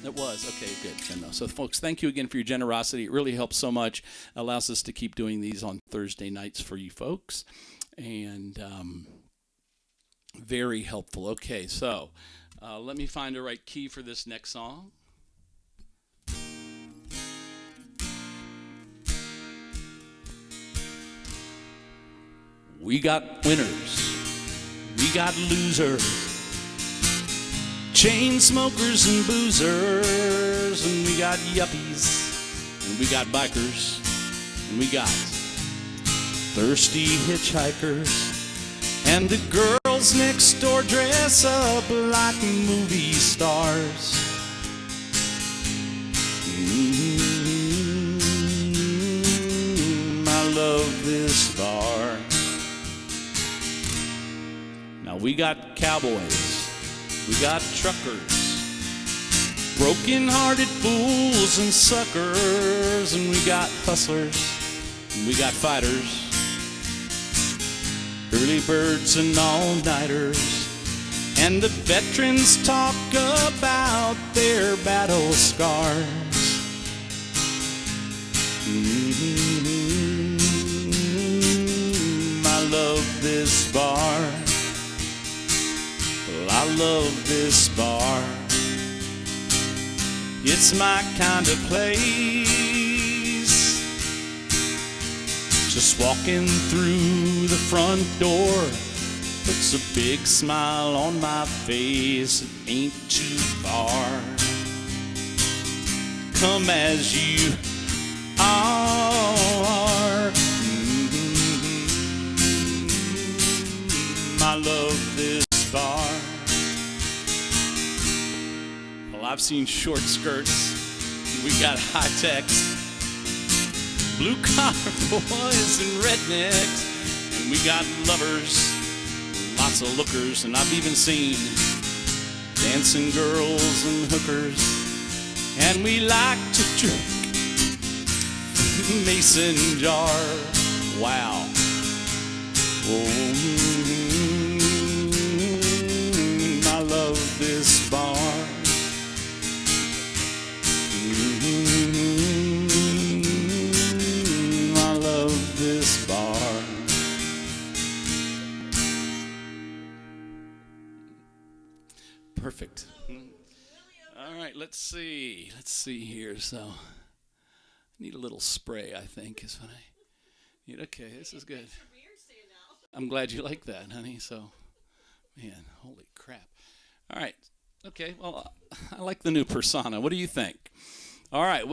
It was. Okay, good. So, folks, thank you again for your generosity. It really helps so much. Allows us to keep doing these on Thursday nights for you folks. And very helpful. Okay, so let me find the right key for this next song. We got winners. We got losers. Chain smokers and boozers, and we got yuppies, and we got bikers, and we got thirsty hitchhikers, and the girls next door dress up like movie stars. love this bar. Now we got cowboys, we got truckers, broken-hearted fools and suckers, and we got hustlers, and we got fighters, early birds and all-nighters, and the veterans talk about their battle scars. I love this bar. Well, I love this bar. It's my kind of place. Just walking through the front door puts a big smile on my face. It ain't too far. Come as you are. I love this bar. Well, I've seen short skirts. We got high techs, blue collar boys and rednecks, and we got lovers, lots of lookers, and I've even seen dancing girls and hookers, and we like to drink mason jar. Wow. Oh, I love this bar. I love this bar. Perfect. All right, let's see here. So I need a little spray, I think, is what I need. Okay, this is good. I'm glad you like that, honey. So, man, holy crap. All right. Okay, well, I like the new persona. What do you think? All right,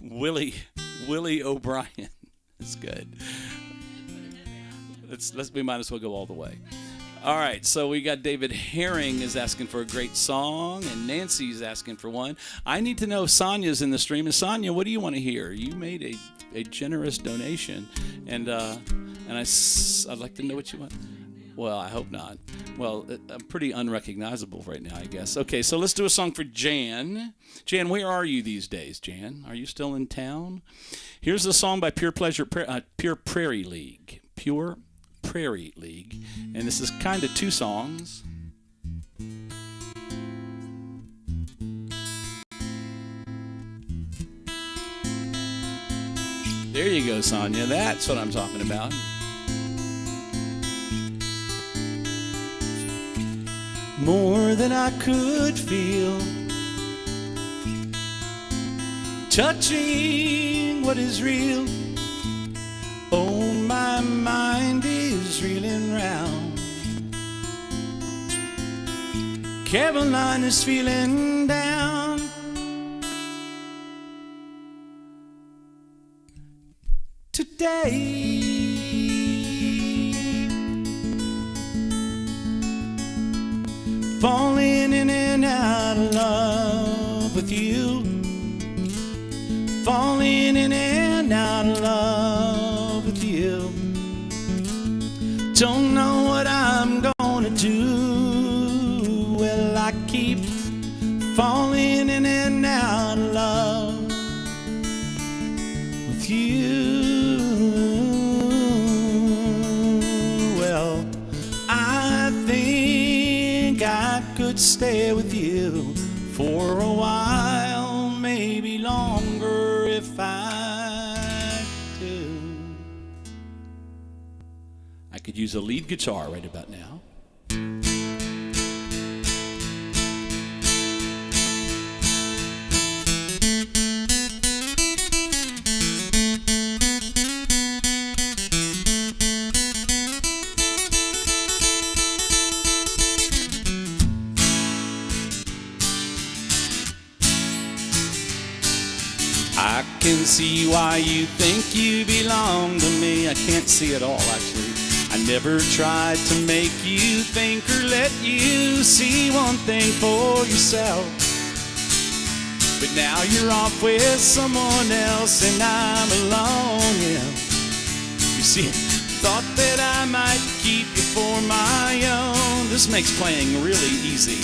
Willie O'Brien. That's good. We might as well go all the way. All right, so we got David Herring is asking for a great song, and Nancy's asking for one. I need to know if Sonia's in the stream. And Sonia, what do you want to hear? You made a generous donation, and I'd like to know what you want. Well, I hope not. Well, I'm pretty unrecognizable right now, I guess. Okay, so let's do a song for Jan. Jan, where are you these days, Jan? Are you still in town? Here's a song by Pure Prairie League. Pure Prairie League. And this is kind of two songs. There you go, Sonia. That's what I'm talking about. More than I could feel, touching what is real. Oh, my mind is reeling round. Caroline is feeling down. Today, falling in and out of love with you. Falling in and out of love with you. Don't know what I'm gonna do. Well, I keep falling in and out of love with you. Well, I think I could stay with you for a while, maybe longer if I do. I could use a lead guitar right about now. I can see why you think you belong to me. I can't see it all, actually. I never tried to make you think or let you see one thing for yourself. But now you're off with someone else and I'm alone, yeah. See, thought that I might keep you for my own. This makes playing really easy.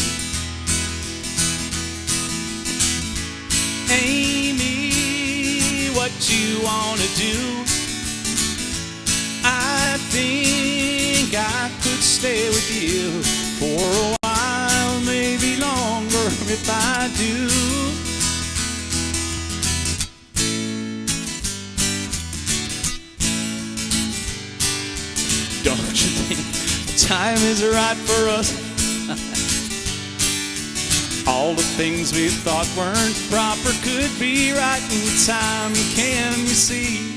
Amie, what you wanna do? I think I could stay with you for a while, maybe longer if I do. Don't you think the time is right for us? All the things we thought weren't proper could be right in time. Can you see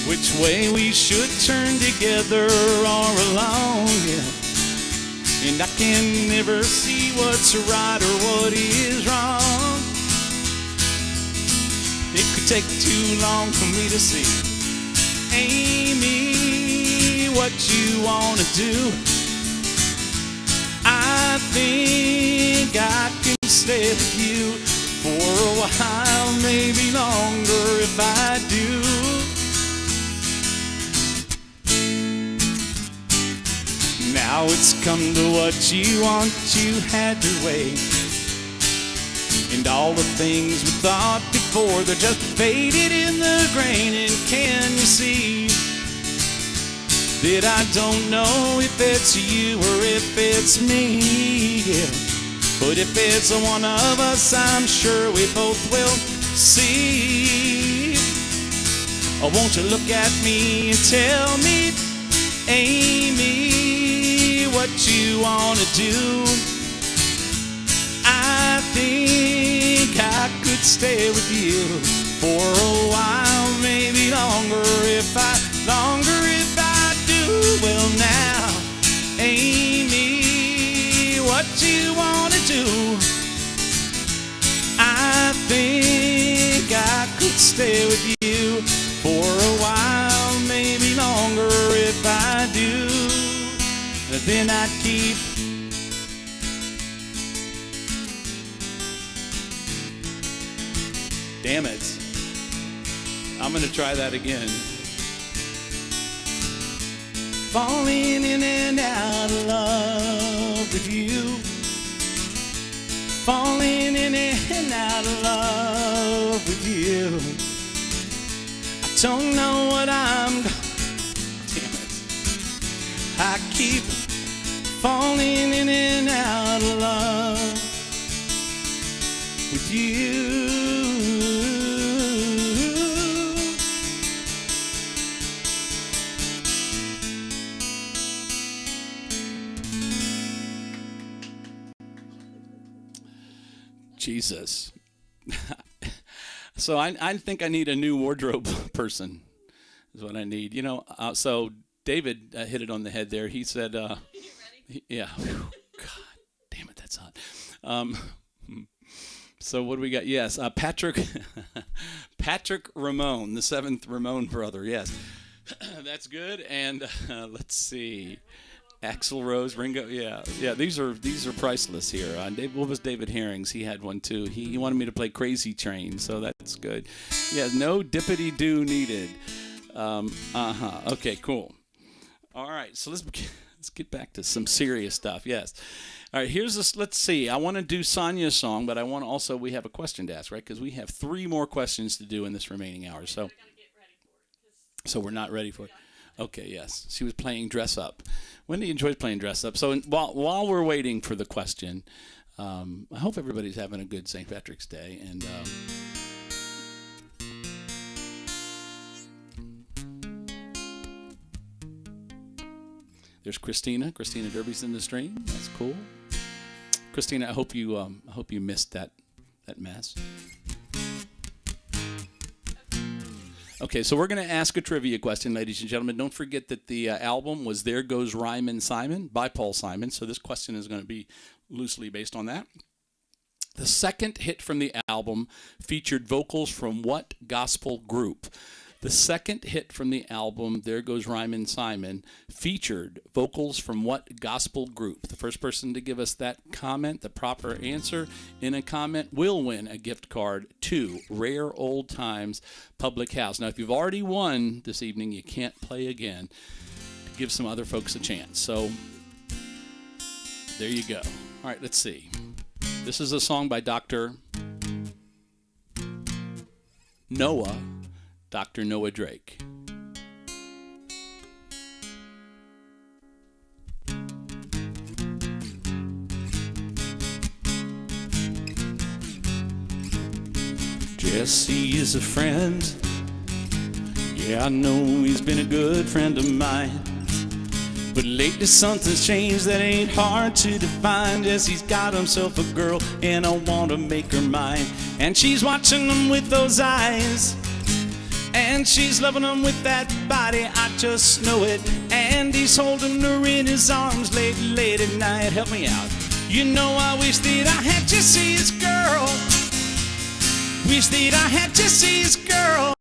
which way we should turn together or alone? Yeah. And I can never see what's right or what is wrong. It could take too long for me to see. Amie, what you wanna do? I think I can stay with you for a while, maybe longer if I do. Now it's come to what you want, you had to wait. And all the things we thought before, they're just faded in the grain. And can you see that I don't know if it's you or if it's me? Yeah. But if it's one of us, I'm sure we both will see. Oh, won't you look at me and tell me, Amie, what you wanna do? I think I could stay with you for a while, maybe longer if I do. Well now, Amie, what you wanna do? I think I could stay with you for a while, maybe longer if I do. Then I'd keep Damn it. I'm going to try that again. Falling in and out of love with you. Falling in and out of love with you. I don't know what I'm Damn it. I keep falling in and out of love with you. Jesus. So I think I need a new wardrobe person is what I need. You know, so David hit it on the head there. He said, yeah. Whew, God damn it, that's hot. So what do we got? Yes, Patrick Ramon, the seventh Ramon brother. Yes, that's good. And let's see. Axl Rose, Ringo, yeah. These are priceless here. What was David Herring's? He had one too. He wanted me to play Crazy Train, so that's good. Yeah, no dippity do needed. Okay, cool. All right, so let's get back to some serious stuff. Yes. All right, here's this. Let's see. I want to do Sonia's song, but I want to also we have a question to ask, right? Because we have 3 more questions to do in this remaining hour. So we're not ready for it. Okay, yes. She was playing dress up. Wendy enjoys playing dress up. So while we're waiting for the question, I hope everybody's having a good St. Patrick's Day. And there's Christina. Christina Derby's in the stream. That's cool. Christina, I hope you missed that mess. Okay, so we're going to ask a trivia question, ladies and gentlemen. Don't forget that the album was There Goes Rhymin' Simon by Paul Simon, so this question is going to be loosely based on that. The second hit from the album featured vocals from what gospel group? The second hit from the album, There Goes Rhymin' Simon, featured vocals from what gospel group? The first person to give us that comment, the proper answer in a comment, will win a gift card to Rare Old Times Public House. Now, if you've already won this evening, you can't play again. To give some other folks a chance. So, there you go. All right, let's see. This is a song by Dr. Noah Drake. Jessie is a friend. Yeah, I know he's been a good friend of mine. But lately something's changed that ain't hard to define. Jessie's got himself a girl and I want to make her mine. And she's watching him with those eyes, and she's loving him with that body, I just know it. And he's holding her in his arms late, late at night. Help me out. You know, I wish that I had Jessie's girl. Wish that I had Jessie's girl.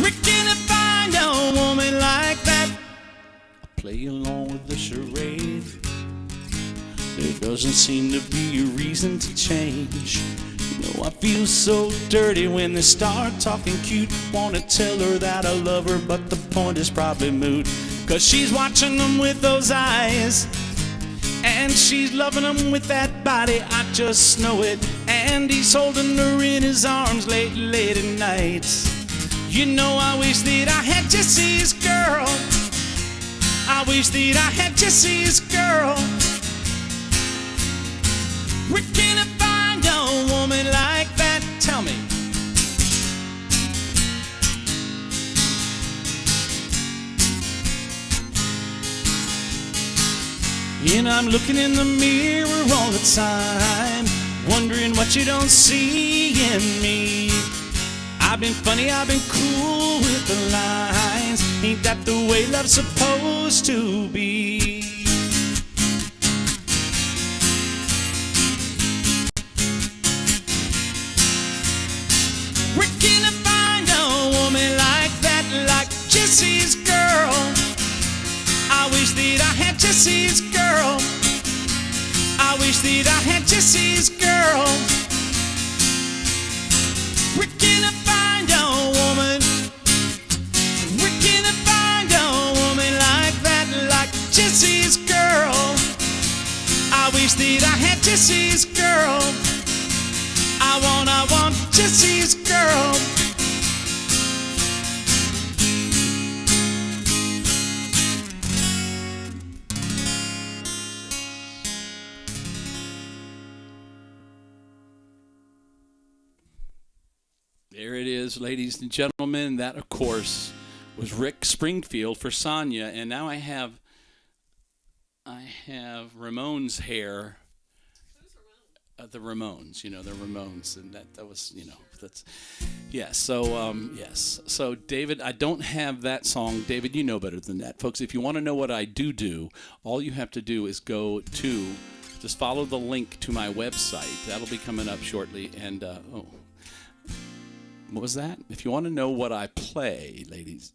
Where can I find a woman like that? I play along with the charade. There doesn't seem to be a reason to change. You know, I feel so dirty when they start talking cute. Wanna tell her that I love her, but the point is probably moot. 'Cause she's watching them with those eyes, and she's loving him with that body, I just know it. And he's holding her in his arms late, late at night. You know, I wish that I had Jessie's girl. I wish that I had Jessie's girl. Where can I find a woman like that? Tell me. And I'm looking in the mirror all the time, wondering what you don't see in me. I've been funny, I've been cool with the lines. Ain't that the way love's supposed to be? Where can I find a woman like that, like Jessie's girl? I wish that I had Jessie's girl. I wish that I had Jessie's girl. Where can I find a woman? Where can I find a woman like that, like Jessie's girl? I wish that I had Jessie's girl. I want Jessie's girl. There it is, ladies and gentlemen. That, of course, was Rick Springfield for Sonia. And now I have Ramon's hair. Who's Ramon? The Ramones, you know, the Ramones, and that was, you know, that's, yes. So yes. So David, I don't have that song. David, you know better than that, folks. If you want to know what I do, all you have to do is go to, just follow the link to my website. That'll be coming up shortly. And what was that? If you want to know what I play, ladies,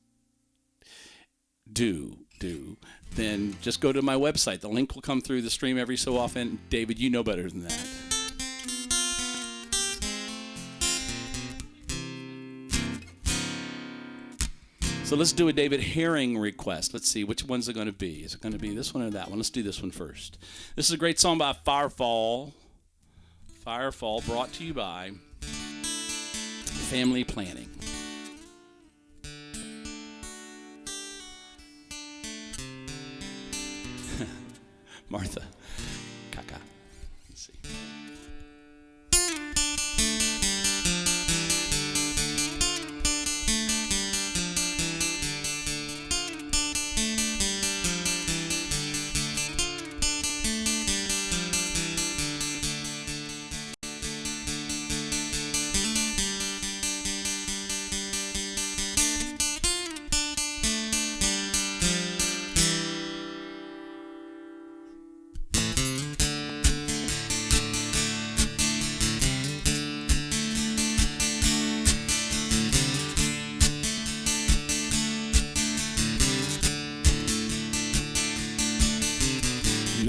then just go to my website. The link will come through the stream every so often. David, you know better than that. So let's do a David Herring request. Let's see, which one's it going to be? Is it going to be this one or that one? Let's do this one first. This is a great song by Firefall. Firefall, brought to you by Family Planning. Martha, Kaka. Let's see.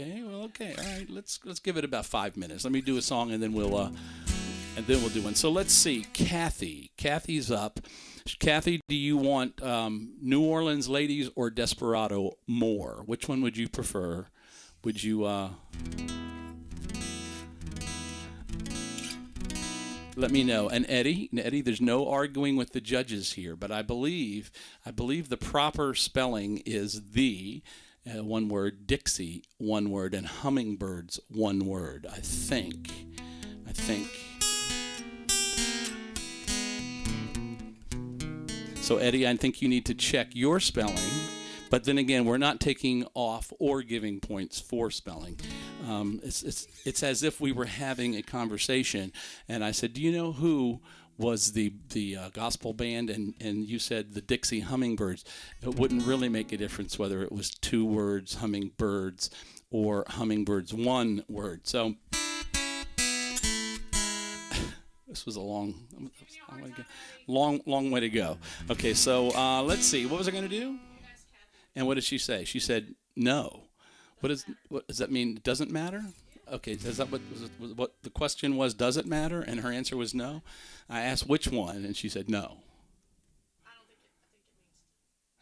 Okay. Well, okay. All right. Let's give it about 5 minutes. Let me do a song, and then we'll do one. So let's see. Kathy's up. Kathy, do you want New Orleans Ladies or Desperado more? Which one would you prefer? Would you let me know? And Eddie, there's no arguing with the judges here, but I believe the proper spelling is one word, Dixie, one word, and hummingbirds, one word. I think. So Eddie, I think you need to check your spelling. But then again, we're not taking off or giving points for spelling. It's as if we were having a conversation, and I said, "Do you know who was the gospel band?" And you said the Dixie Hummingbirds. It wouldn't really make a difference whether it was 2 words, hummingbirds, or hummingbirds, 1 word. So this was a long way to go. Okay, so let's see. What was I going to do? And what did she say? She said no. What does that mean? It doesn't matter? Okay, is that what the question was? Does it matter? And her answer was no. I asked which one, and she said no. I don't think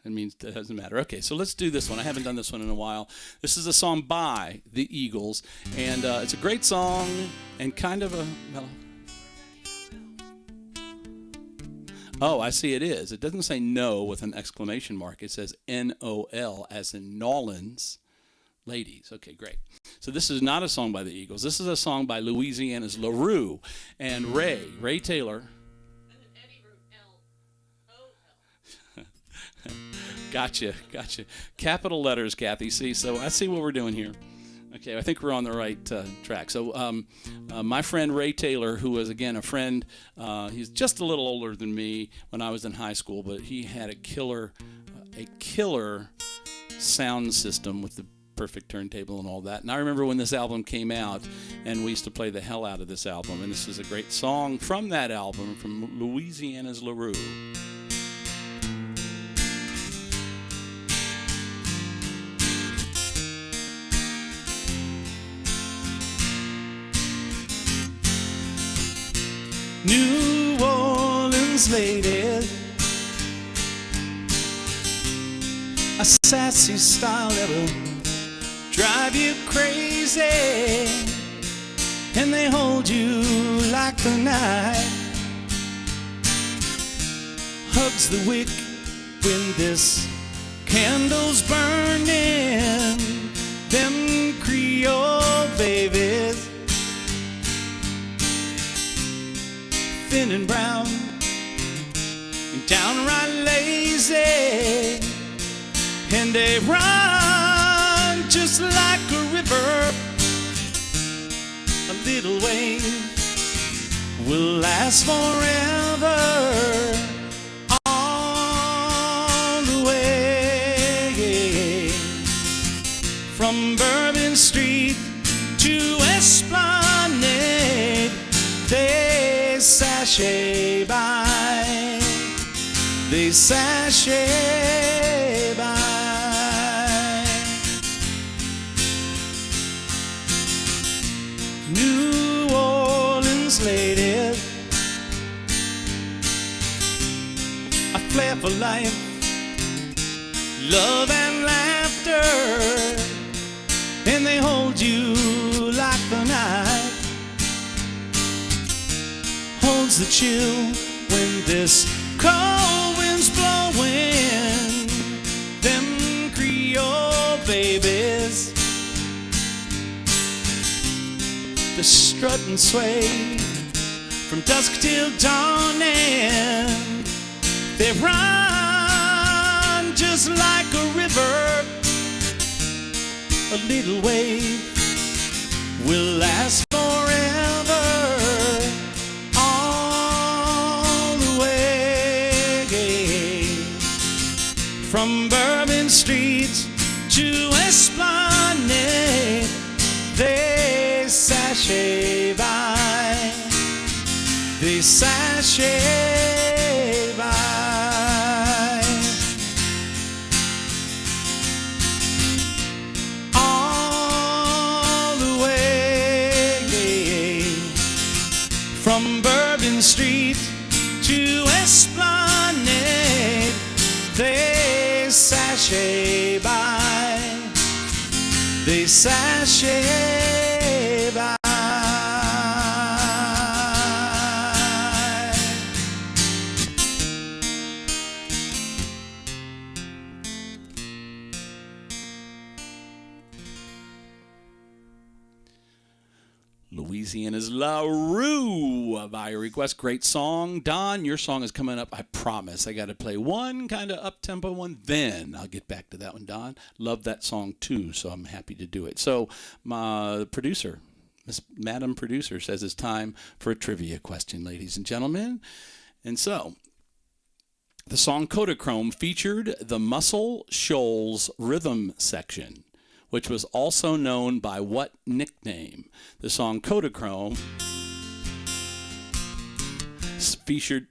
it. It means it doesn't matter. Okay, so let's do this one. I haven't done this one in a while. This is a song by the Eagles, and it's a great song and kind of a mellow. Oh, I see it is. It doesn't say no with an exclamation mark. It says N-O-L as in Nolans Ladies. Okay, great. So this is not a song by the Eagles. This is a song by Louisiana's LaRue and Ray Taylor. And then Eddie wrote L-O-L. Gotcha. Capital letters, Kathy. See, so I see what we're doing here. Okay, I think we're on the right track. So my friend Ray Taylor, who was, again, a friend, he's just a little older than me when I was in high school, but he had a killer sound system with the perfect turntable and all that. And I remember when this album came out, and we used to play the hell out of this album. And this is a great song from that album, from Louisiana's LaRue. New Orleans ladies, a sassy style that will drive you crazy, and they hold you like the night hugs the wick when this candle's burning. Them Creole babies, thin and brown and downright lazy, and they run just like a river. A little wave will last forever, all the way from Bourbon Street to Esplanade. They sashay by, they sashay by. New Orleans ladies, a flair for life, love and laughter, and they hold you like the night holds the chill when this cold wind's blowing. Them Creole babies, they strut and sway from dusk till dawning. They run just like a river. A little wave will last forever, all the way from Bourbon Street to Esplanade. They sashay by, they sashay by. All sashay by. They sashay by. Louisiana's La Rue by request. Great song. Don, your song is coming up. I promise. I got to play one kind of up-tempo one, then I'll get back to that one, Don. Love that song too, so I'm happy to do it. So my producer, Madam Producer, says it's time for a trivia question, ladies and gentlemen. And so the song Kodachrome featured the Muscle Shoals rhythm section, which was also known by what nickname? The song Kodachrome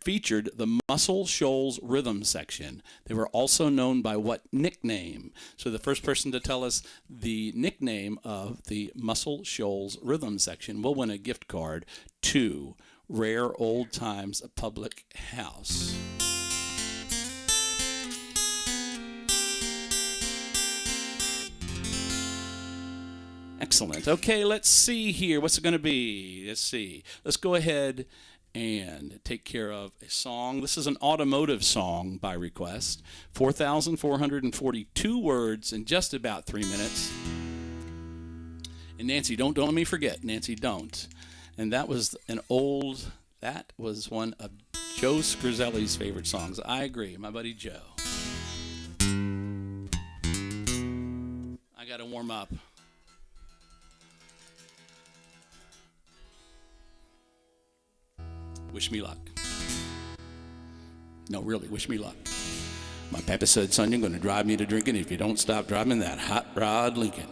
featured the Muscle Shoals rhythm section. They were also known by what nickname? So the first person to tell us the nickname of the Muscle Shoals rhythm section will win a gift card to Rare Old Times Public House. Excellent. Okay, let's see here. What's it going to be? Let's see. Let's go ahead and take care of a song. This is an automotive song by request. 4,442 words in just about 3 minutes. And Nancy, don't let me forget. Nancy, don't. And that was one of Joe Scrizelli's favorite songs. I agree. My buddy Joe. I got to warm up. Wish me luck. No, really, wish me luck. My papa said, son, you're going to drive me to drinking if you don't stop driving that hot rod Lincoln.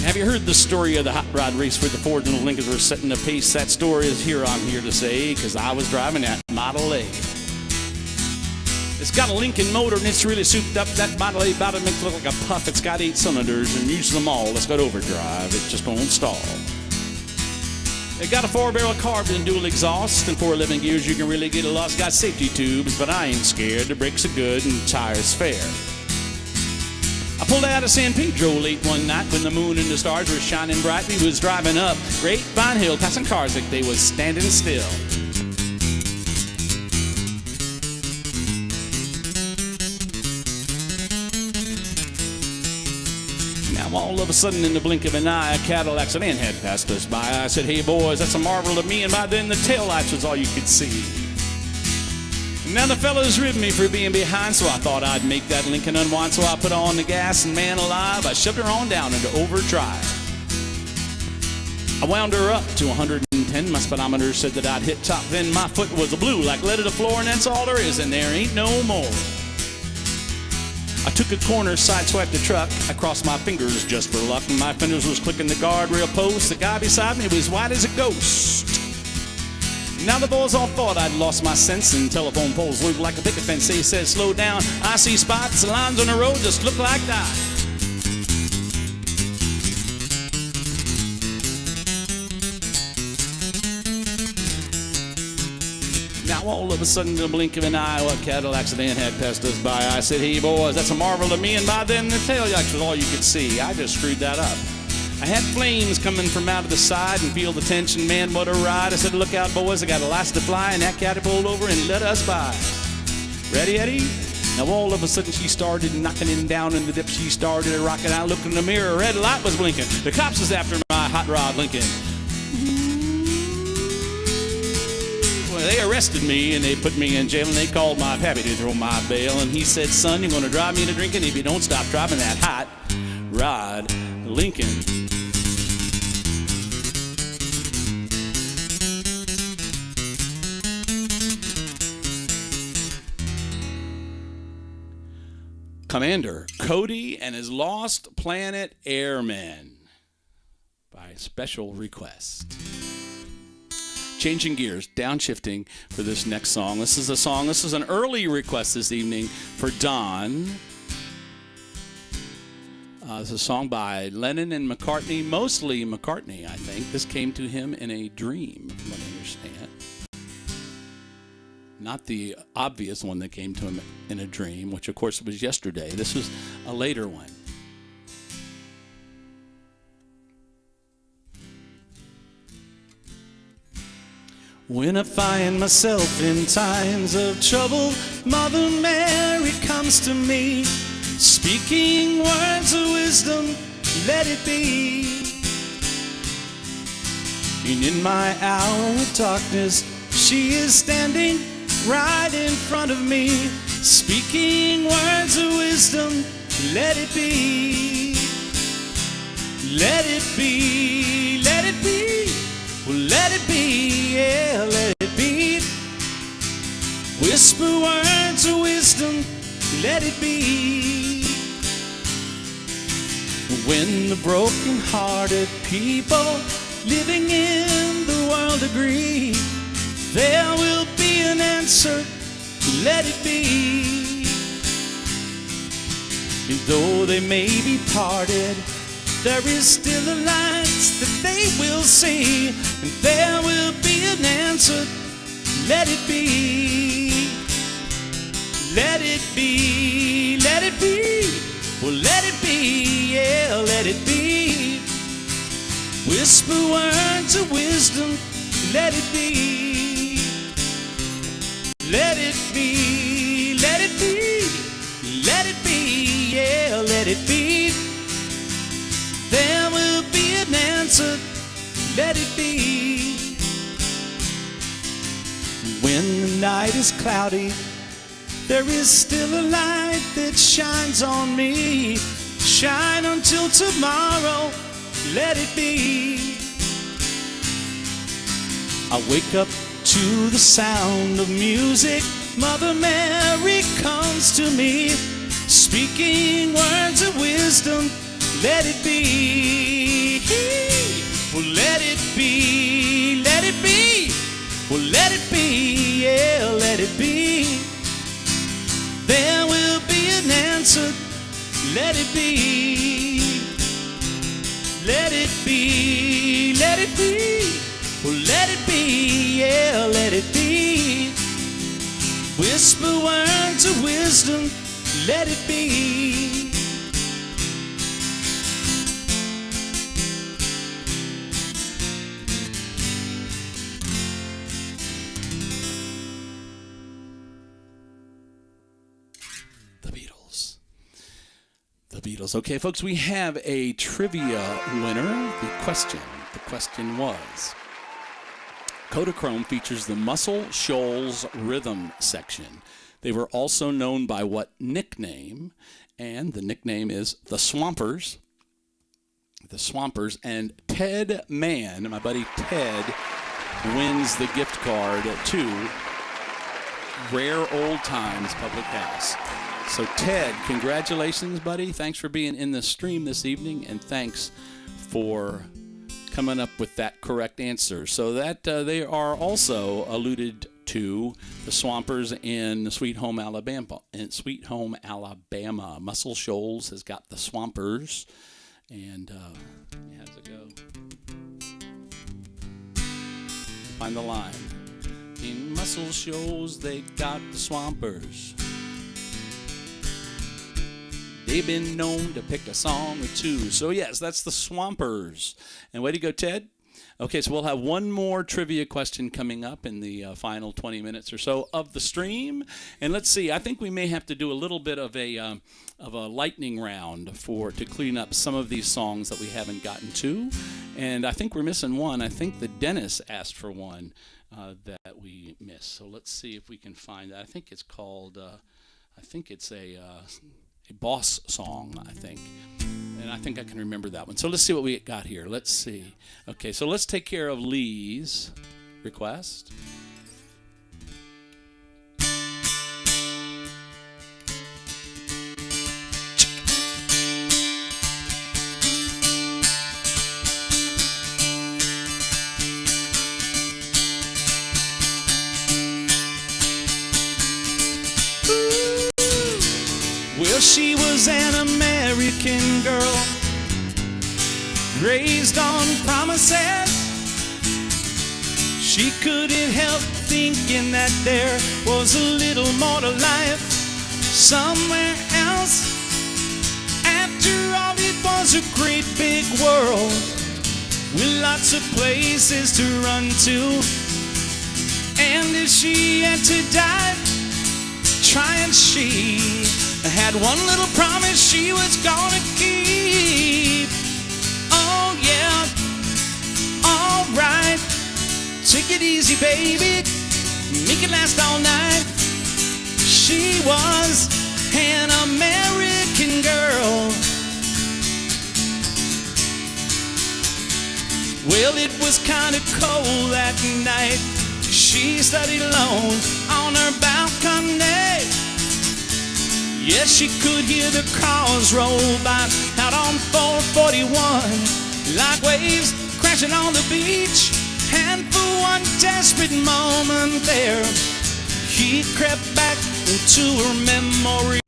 Have you heard the story of the hot rod race where the Fords and the Lincolns were setting the pace? That story is here, I'm here to say, because I was driving that Model A. It's got a Lincoln motor and it's really souped up. That Model A bottom makes it look like a puff. It's got 8 cylinders and use them all. It's got overdrive. It just won't stall. It got a 4-barrel carb and dual exhaust. And for 11 gears you can really get lost. Got safety tubes, but I ain't scared. The brakes are good and tires fair. I pulled out of San Pedro late one night when the moon and the stars were shining bright. We was driving up Grapevine Hill, passing cars like they was standing still. All of a sudden, in the blink of an eye, a Cadillac sedan had passed us by. I said, hey boys, that's a marvel to me, and by then the taillights was all you could see. Now the fellas ribbed me for being behind, so I thought I'd make that Lincoln unwind. So I put on the gas, and man alive, I shoved her on down into overdrive. I wound her up to 110. My speedometer said that I'd hit top. Then my foot was blue like lead to the floor, and that's all there is, and there ain't no more. I took a corner, sideswiped the truck. I crossed my fingers just for luck. My fingers was clicking the guardrail post. The guy beside me was white as a ghost. Now the boys all thought I'd lost my sense, and telephone poles looked like a picket fence. They said, slow down, I see spots. The lines on the road just look like that. Now all of a sudden, in the blink of an eye, a Cadillac sedan had passed us by. I said, hey boys, that's a marvel to me, and by then the taillights was all you could see. I just screwed that up. I had flames coming from out of the side and feel the tension, man, what a ride. I said, look out boys, I got a license to fly, and that caddy pulled over and let us by. Ready, Eddie? Now all of a sudden she started knocking him down in the dip. She started rocking. I looked in the mirror, a red light was blinking. The cops was after my hot rod Lincoln. They arrested me and they put me in jail, and they called my pappy to throw my bail. And he said, son, you're going to drive me to drinking if you don't stop driving that hot rod Lincoln. Commander Cody and his Lost Planet Airmen by special request. Changing gears, downshifting for this next song. This is an early request this evening for Don. It's a song by Lennon and McCartney, mostly McCartney, I think. This came to him in a dream, from what I understand. Not the obvious one that came to him in a dream, which of course was yesterday. This was a later one. When I find myself in times of trouble, Mother Mary comes to me, speaking words of wisdom, let it be. And in my hour of darkness, she is standing right in front of me, speaking words of wisdom, let it be. Let it be, let it be, well, let it be, yeah, let it be. Whisper words of wisdom, let it be. When the broken-hearted people living in the world agree, there will be an answer, let it be. And though they may be parted, there is still a light that they will see, and there will be an answer, let it be. Let it be, let it be, well, let it be, yeah, let it be. Whisper words of wisdom, let it be. Let it be, let it be, let it be, yeah, let it be. There will be an answer, let it be. When the night is cloudy, there is still a light that shines on me. Shine until tomorrow, let it be. I wake up to the sound of music. Mother Mary comes to me, speaking words of wisdom, let it be. Well, let it be, let it be, well, let it be, yeah, let it be. There will be an answer, let it be. Let it be, let it be, well, let it be, yeah, let it be. Whisper words of wisdom, let it be. The Beatles. Okay, folks, we have a trivia winner. The question was, Kodachrome features the Muscle Shoals rhythm section. They were also known by what nickname? And the nickname is the Swampers. The Swampers. And Ted Mann, my buddy Ted, wins the gift card to Rare Old Times Public House. So, Ted, congratulations, buddy. Thanks for being in the stream this evening, and thanks for coming up with that correct answer. So that they are also alluded to, the Swampers in Sweet Home Alabama. Muscle Shoals has got the Swampers. And how does it go? Find the line. In Muscle Shoals, they got the Swampers. They've been known to pick a song or two. So, yes, that's the Swampers. And way to go, Ted. Okay, so we'll have one more trivia question coming up in the final 20 minutes or so of the stream. And let's see, I think we may have to do a little bit of a lightning round to clean up some of these songs that we haven't gotten to. And I think we're missing one. I think the Dennis asked for one that we missed. So let's see if we can find that. I think it's called, a boss song, I think. And I think I can remember that one. So let's see what we got here. Let's see. Okay, so let's take care of Lee's request. Well, she was an American American girl, raised on promises. She couldn't help thinking that there was a little more to life somewhere else. After all, it was a great big world with lots of places to run to. And if she had to die trying, she had one little promise she was gonna keep. Oh yeah, alright, take it easy baby, make it last all night. She was an American girl. Well, it was kinda cold that night. She studied alone on her balcony. Yes, she could hear the cars roll by out on 441 like waves crashing on the beach. And for one desperate moment there, he crept back into her memory.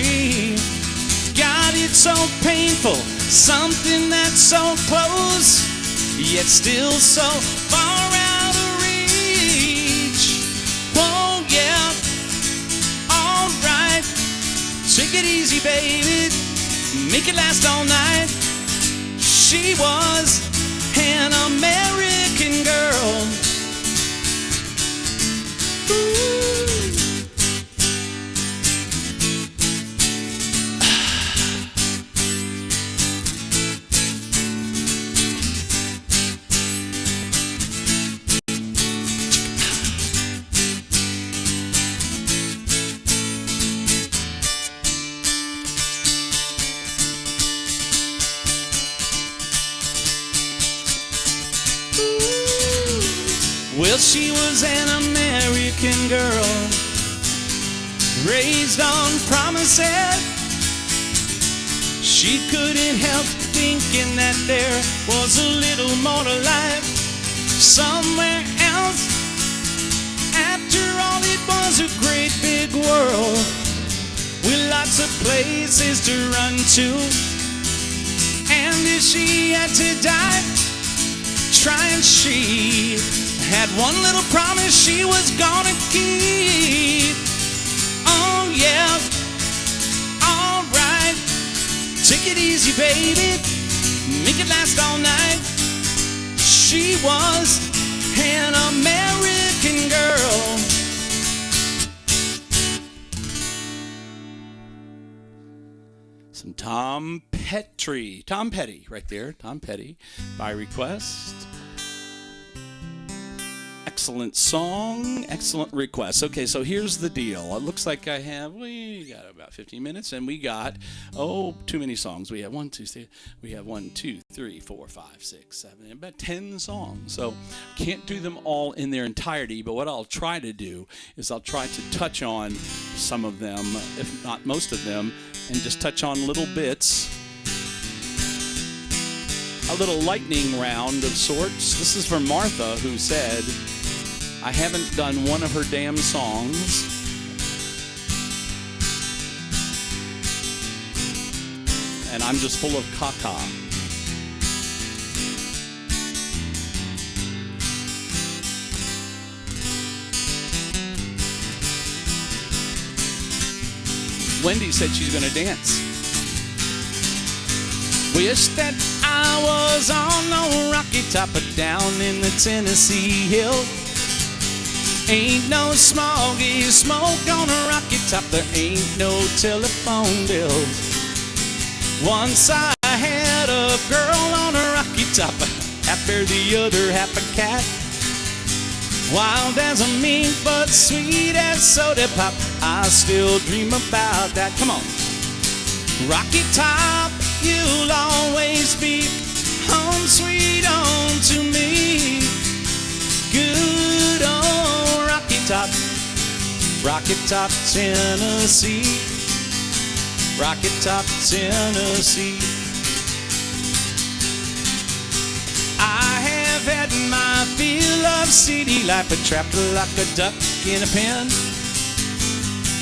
God, it's so painful, something that's so close, yet still so far out of reach. Oh yeah, alright, take it easy baby, make it last all night. She was an American girl. Ooh. Well, she was an American girl, raised on promises. She couldn't help thinking that there was a little more to life somewhere else. After all, it was a great big world with lots of places to run to. And if she had to die trying, she had one little promise she was gonna keep. Oh yeah, alright, take it easy baby, make it last all night. She was an American girl. Some Tom Petty right there, Tom Petty by request. Excellent song, excellent request. Okay, so here's the deal. It looks like we got about 15 minutes, and we got, too many songs. We have 1, 2, 3, 4, 5, 6, 7, about 10 songs. So can't do them all in their entirety, but what I'll try to do is I'll try to touch on some of them, if not most of them, and just touch on little bits. A little lightning round of sorts. This is from Martha, who said, I haven't done one of her damn songs. And I'm just full of caca. Wendy said she's gonna dance. Wish that I was on a rocky top down in the Tennessee hill. Ain't no smoggy smoke on a rocky top, there ain't no telephone bill. Once I had a girl on a rocky top, half bear, the other half a cat. Wild as a mink, but sweet as soda pop, I still dream about that. Come on. Rocky Top, you'll always be home sweet home to me. Good old Rocky Top, Tennessee. Rocky Top, Tennessee. I have had my fill of city life, but trapped like a duck in a pen.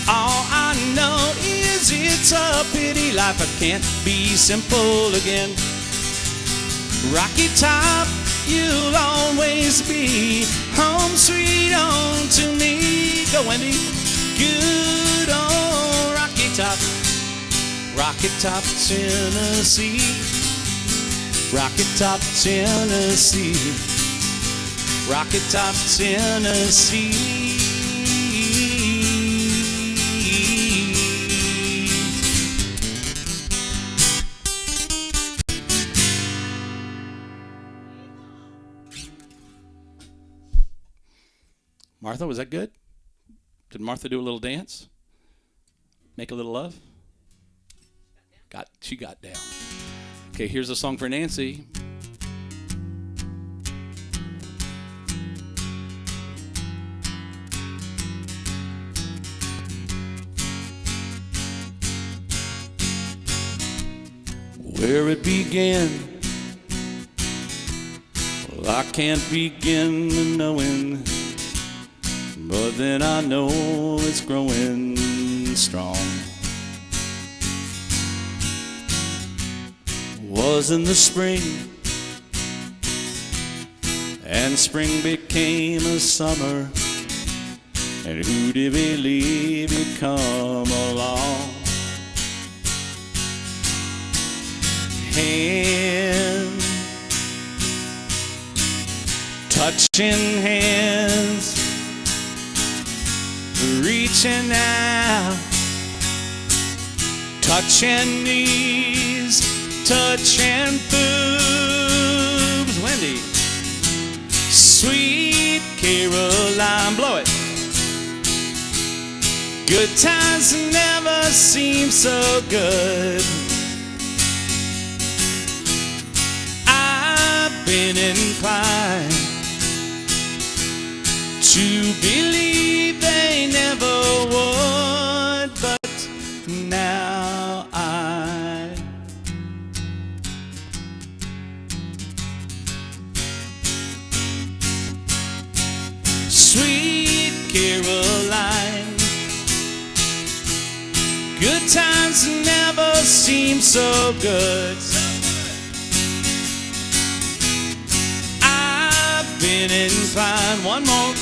All I know is it's a pity life. I can't be simple again. Rocky Top, you'll always be home sweet home to me. Go Wendy. Good old Rocky Top, Rocky Top, Tennessee. Rocky Top, Tennessee. Rocky Top, Tennessee. Martha, was that good? Did Martha do a little dance? Make a little love? She got down. Okay, here's a song for Nancy. Where it began, well, I can't begin knowing, but then I know it's growing strong. Was in the spring, and spring became a summer, and who did believe it'd come along? Hand, touching hands, reaching out, touching knees, touching boobs. Wendy. Sweet Caroline, blow it. Good times never seem so good. I've been inclined to believe they never would, but now I Sweet Caroline, good times never seem so good. I've been inclined, one more,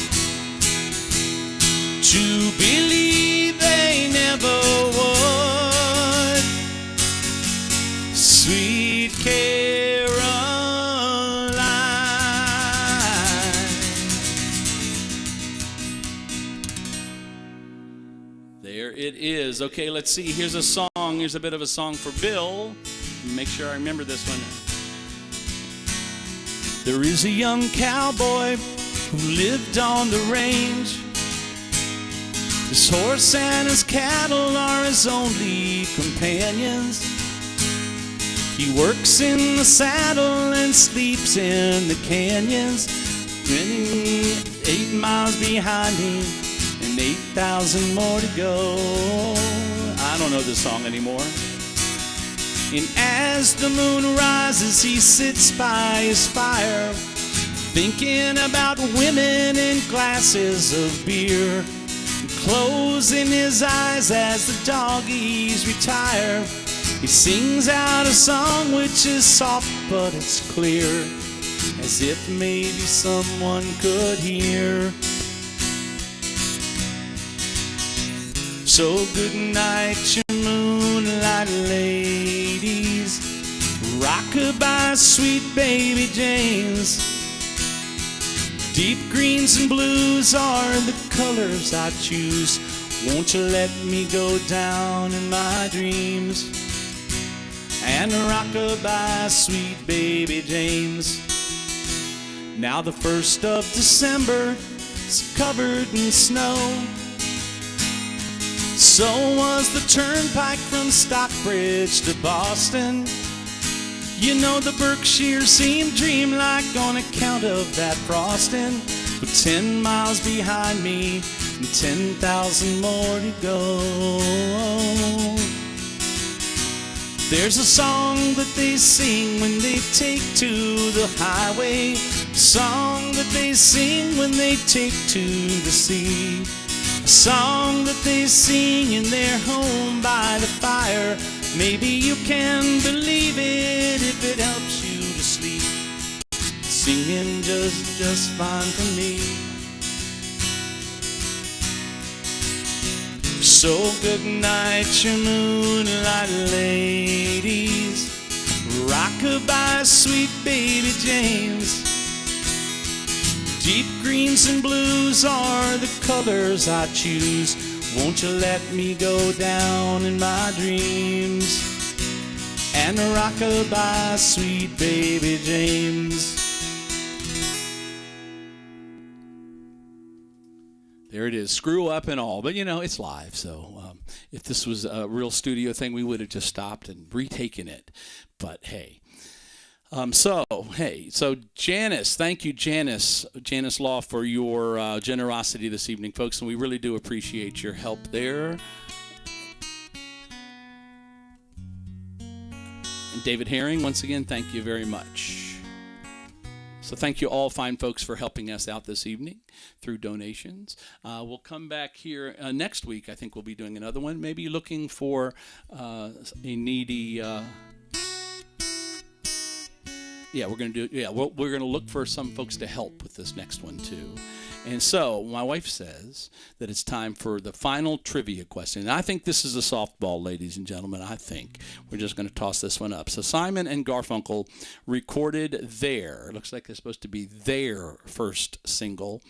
to believe they never would. Sweet Caroline. There it is. Okay, let's see. Here's a song. Here's a bit of a song for Bill. Make sure I remember this one. There is a young cowboy who lived on the range. His horse and his cattle are his only companions. He works in the saddle and sleeps in the canyons. 8 miles behind him and 8,000 more to go. I don't know this song anymore. And as the moon rises, he sits by his fire, thinking about women and glasses of beer, closing his eyes as the doggies retire. He sings out a song which is soft but it's clear, as if maybe someone could hear. So good night, you moonlight ladies, rock-a-bye, sweet baby James. Deep greens and blues are the colors I choose. Won't you let me go down in my dreams and rock-a-bye, sweet baby James. Now the 1st of December is covered in snow. So was the turnpike from Stockbridge to Boston. You know the Berkshires seem dreamlike on account of that frosting. But 10 miles behind me and 10,000 more to go. There's a song that they sing when they take to the highway, a song that they sing when they take to the sea. a song that they sing in their home by the fire. Maybe you can believe it if it helps you to sleep. Singing just fine for me. So good night, you moonlight ladies. Rockabye, sweet baby James. Deep greens and blues are the colors I choose. Won't you let me go down in my dreams and rockabye, sweet baby James. There it is, screw up and all. But, you know, it's live, so if this was a real studio thing, we would have just stopped and retaken it. But, hey. So Janice, thank you, Janice Law, for your generosity this evening, folks, and we really do appreciate your help there. And David Herring, once again, thank you very much. So thank you all fine folks for helping us out this evening through donations. We'll come back here next week. I think we'll be doing another one, maybe looking for a needy... we're going to do. Yeah, we're going to look for some folks to help with this next one too. And so my wife says that it's time for the final trivia question. And I think this is a softball, ladies and gentlemen. I think we're just going to toss this one up. So Simon and Garfunkel recorded their, looks like it's supposed to be their first single,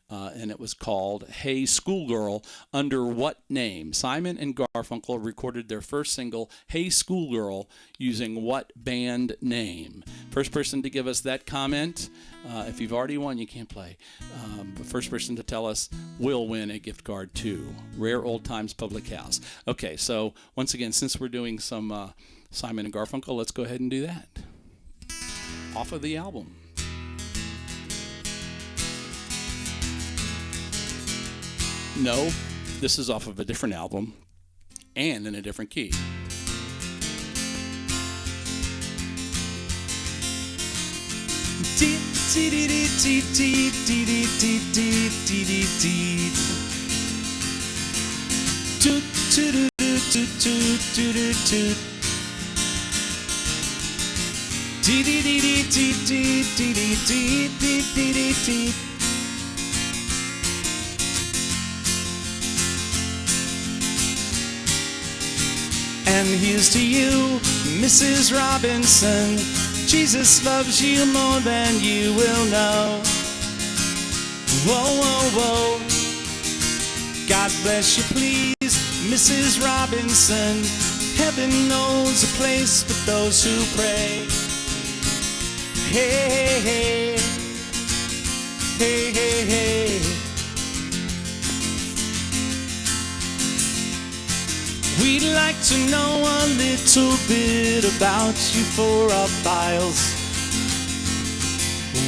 and it was called Hey Schoolgirl, under what name? Simon and Garfunkel recorded their first single, Hey Schoolgirl, using what band name? First person to give us that comment, if you've already won, you can't play. The first person to tell us will win a gift card to Rare Old Times Public House. Okay, so once again, since we're doing some Simon and Garfunkel, let's go ahead and do that. Off of the album. No, this is off of a different album and in a different key. And here's to you, Mrs. Robinson. Jesus loves you more than you will know. Whoa, whoa, whoa. God bless you, please, Mrs. Robinson. Heaven knows a place for those who pray. Hey, hey, hey, hey, hey, hey. We'd like to know a little bit about you for our files.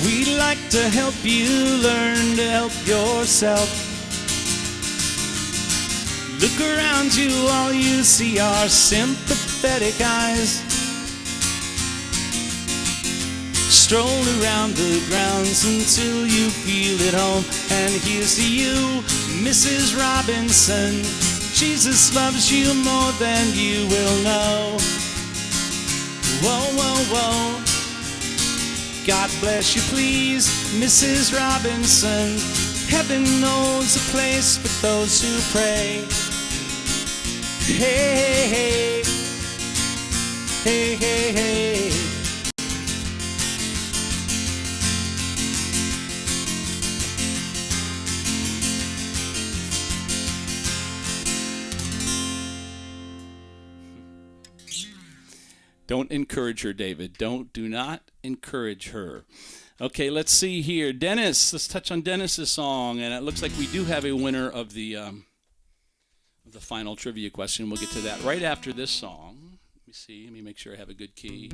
We'd like to help you learn to help yourself. Look around you, all you see are sympathetic eyes. Stroll around the grounds until you feel at home. And here's to you, Mrs. Robinson. Jesus loves you more than you will know. Whoa, whoa, whoa. God bless you, please, Mrs. Robinson. Heaven knows a place for those who pray. Hey, hey, hey, hey, hey. Don't encourage her, David. Do not encourage her. Okay, let's see here. Dennis, let's touch on Dennis's song. And it looks like we do have a winner of the final trivia question. We'll get to that right after this song. Let me see. Let me make sure I have a good key.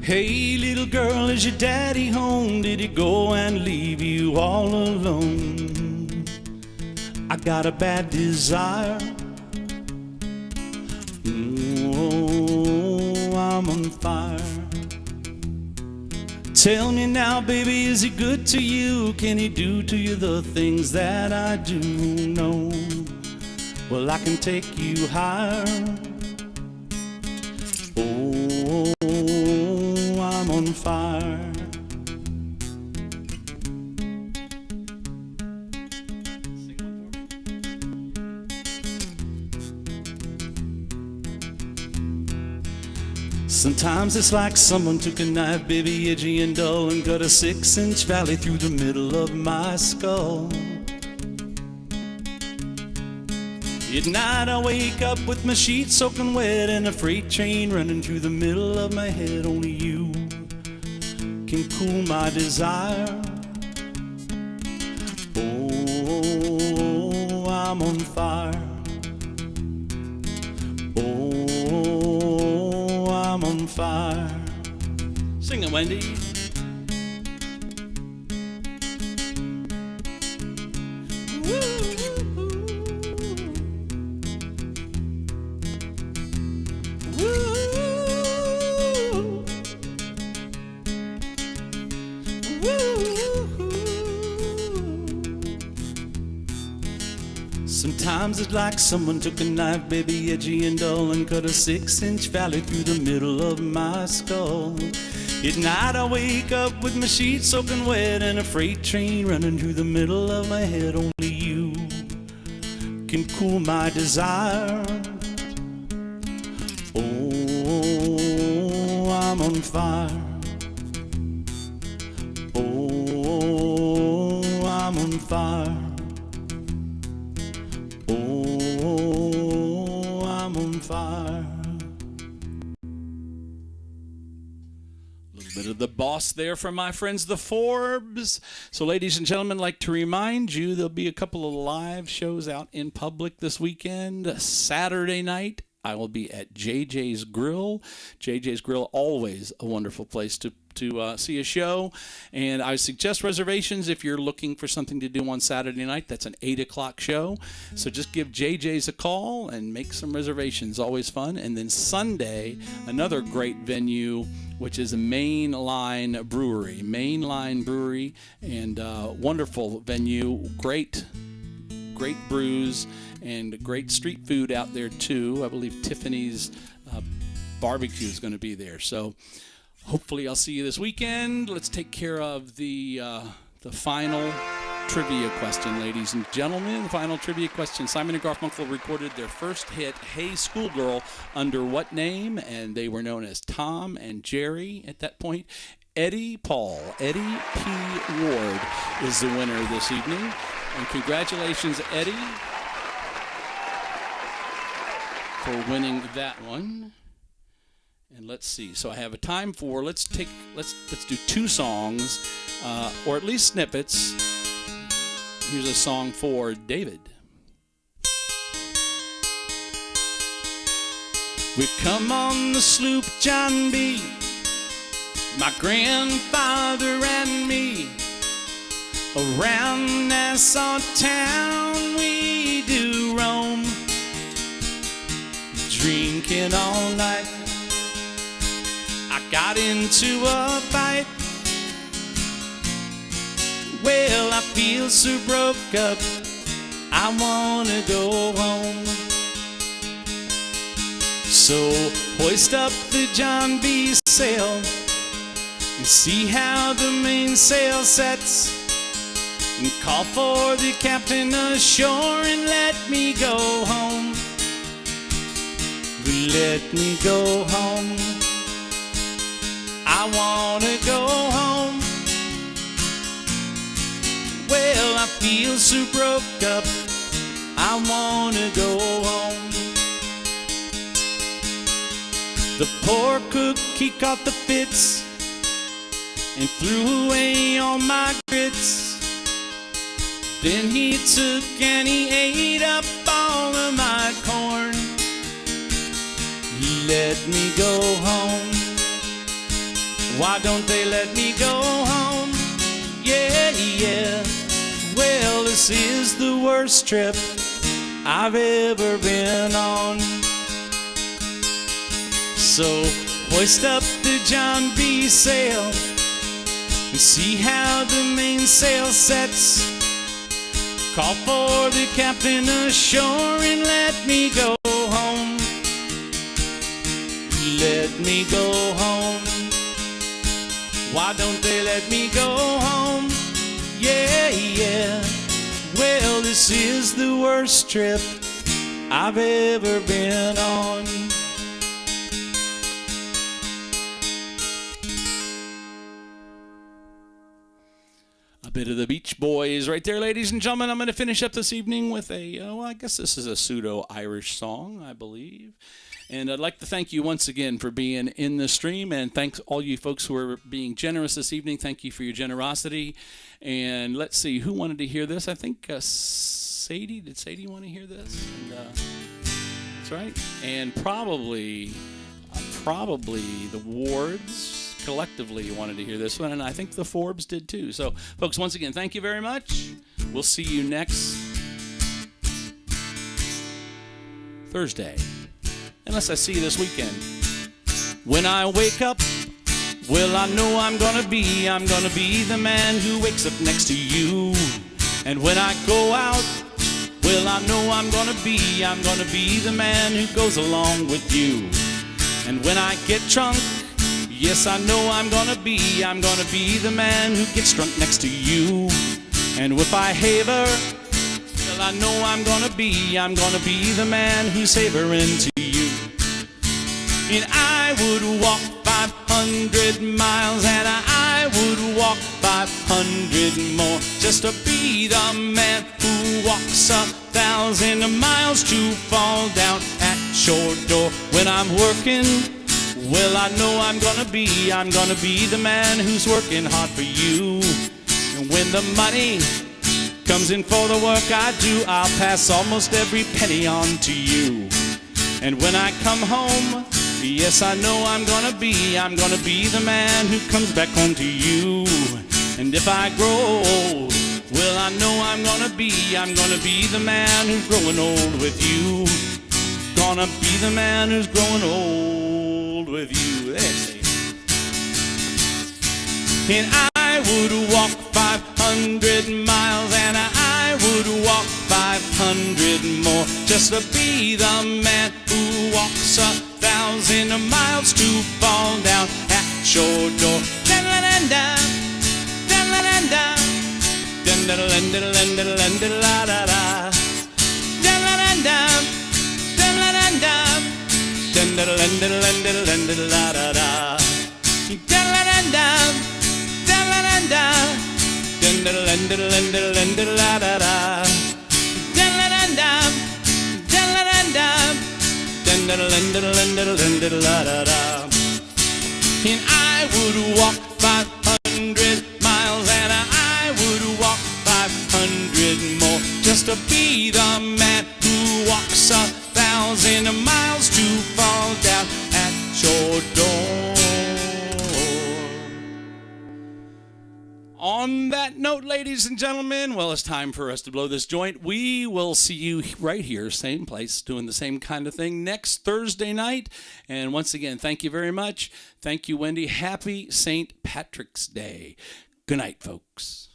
Hey, little girl, is your daddy home? Did he go and leave you all alone? I got a bad desire. Oh, I'm on fire. Tell me now, baby, is he good to you? Can he do to you the things that I do? No. Well, I can take you higher. Oh, I'm on fire. Sometimes it's like someone took a knife, baby, edgy and dull, and cut a 6-inch valley through the middle of my skull. At night I wake up with my sheets soaking wet and a freight train running through the middle of my head. Only you can cool my desire. Oh, I'm on fire. Oh, I'm on fire. Sing it, Wendy. Sometimes it's like someone took a knife, baby, edgy and dull, and cut a 6-inch valley through the middle of my skull. At night I wake up with my sheets soaking wet and a freight train running through the middle of my head. Only you can cool my desire. Oh, I'm on fire. Oh, I'm on fire. Oh, I'm on fire. A little bit of the boss there from my friends, the Forbes. So, ladies and gentlemen, I'd like to remind you there'll be a couple of live shows out in public this weekend. Saturday night, I will be at JJ's Grill. JJ's Grill, always a wonderful place to see a show, and I suggest reservations if you're looking for something to do on Saturday night. That's an 8 o'clock show, so just give JJ's a call and make some reservations. Always fun. And then Sunday, another great venue, which is a Mainline Brewery, and wonderful venue, great brews and great street food out there too. I believe Tiffany's barbecue is going to be there, so hopefully I'll see you this weekend. Let's take care of the final trivia question, ladies and gentlemen. The final trivia question. Simon and Garfunkel recorded their first hit, Hey Schoolgirl, under what name? And they were known as Tom and Jerry at that point. Eddie P. Ward is the winner this evening. And congratulations, Eddie, for winning that one. And let's see. So I have a time for let's do 2 songs, or at least snippets. Here's a song for David. We come on the Sloop John B, my grandfather and me. Around Nassau town we do roam, drinking all night. I got into a fight. Well, I feel so broke up, I wanna go home. So hoist up the John B sail and see how the mainsail sets, and call for the captain ashore and let me go home. Let me go home. I wanna go home. Well, I feel so broke up, I wanna go home. The poor cook, he caught the fits and threw away all my grits. Then he took and he ate up all of my corn. Let me go home. Why don't they let me go home? Yeah, yeah. Well, this is the worst trip I've ever been on. So hoist up the John B sail and see how the mainsail sets. Call for the captain ashore and let me go home. Let me go home. Why don't they let me go home? Yeah, yeah. Well, this is the worst trip I've ever been on. A bit of the Beach Boys right there, ladies and gentlemen. I'm going to finish up this evening with a, well, I guess this is a pseudo-Irish song, I believe. And I'd like to thank you once again for being in the stream, and thanks all you folks who are being generous this evening. Thank you for your generosity. And let's see, who wanted to hear this? I think Sadie. Did Sadie want to hear this? And, that's right. And probably the Wards collectively wanted to hear this one, and I think the Forbes did too. So, folks, once again, thank you very much. We'll see you next Thursday. Unless I see you this weekend. When I wake up, well, I know I'm gonna be the man who wakes up next to you. And when I go out, well, I know I'm gonna be the man who goes along with you. And when I get drunk, yes, I know I'm gonna be the man who gets drunk next to you. And if I haver, well, I know I'm gonna be the man who's havering to you. And I would walk 500 miles, and I would walk 500 more, just to be the man who walks 1,000 miles to fall down at your door. When I'm working, well, I know I'm gonna be the man who's working hard for you. And when the money comes in for the work I do, I'll pass almost every penny on to you. And when I come home, yes, I know I'm gonna be the man who comes back home to you. And if I grow old, well, I know I'm gonna be the man who's growing old with you. Gonna be the man who's growing old with you. There, and I would walk 500 miles, and I would walk 500 more, just to be the man who walks 1,000 miles to fall down at your door. Da-da-da-da, da-da-da-da, da-da-da-da-da-da-da-da-da-da, da-da-da-da, da-da-da-da, da-da-da-da-da-da-da-da-da-da, da-da-da-da. And I would walk 500 miles, and I would walk 500 more, just to be the man who walks 1,000 miles to fall down at your door. On that note, ladies and gentlemen, well, it's time for us to blow this joint. We will see you right here, same place, doing the same kind of thing next Thursday night. And once again, thank you very much. Thank you, Wendy. Happy St. Patrick's Day. Good night, folks.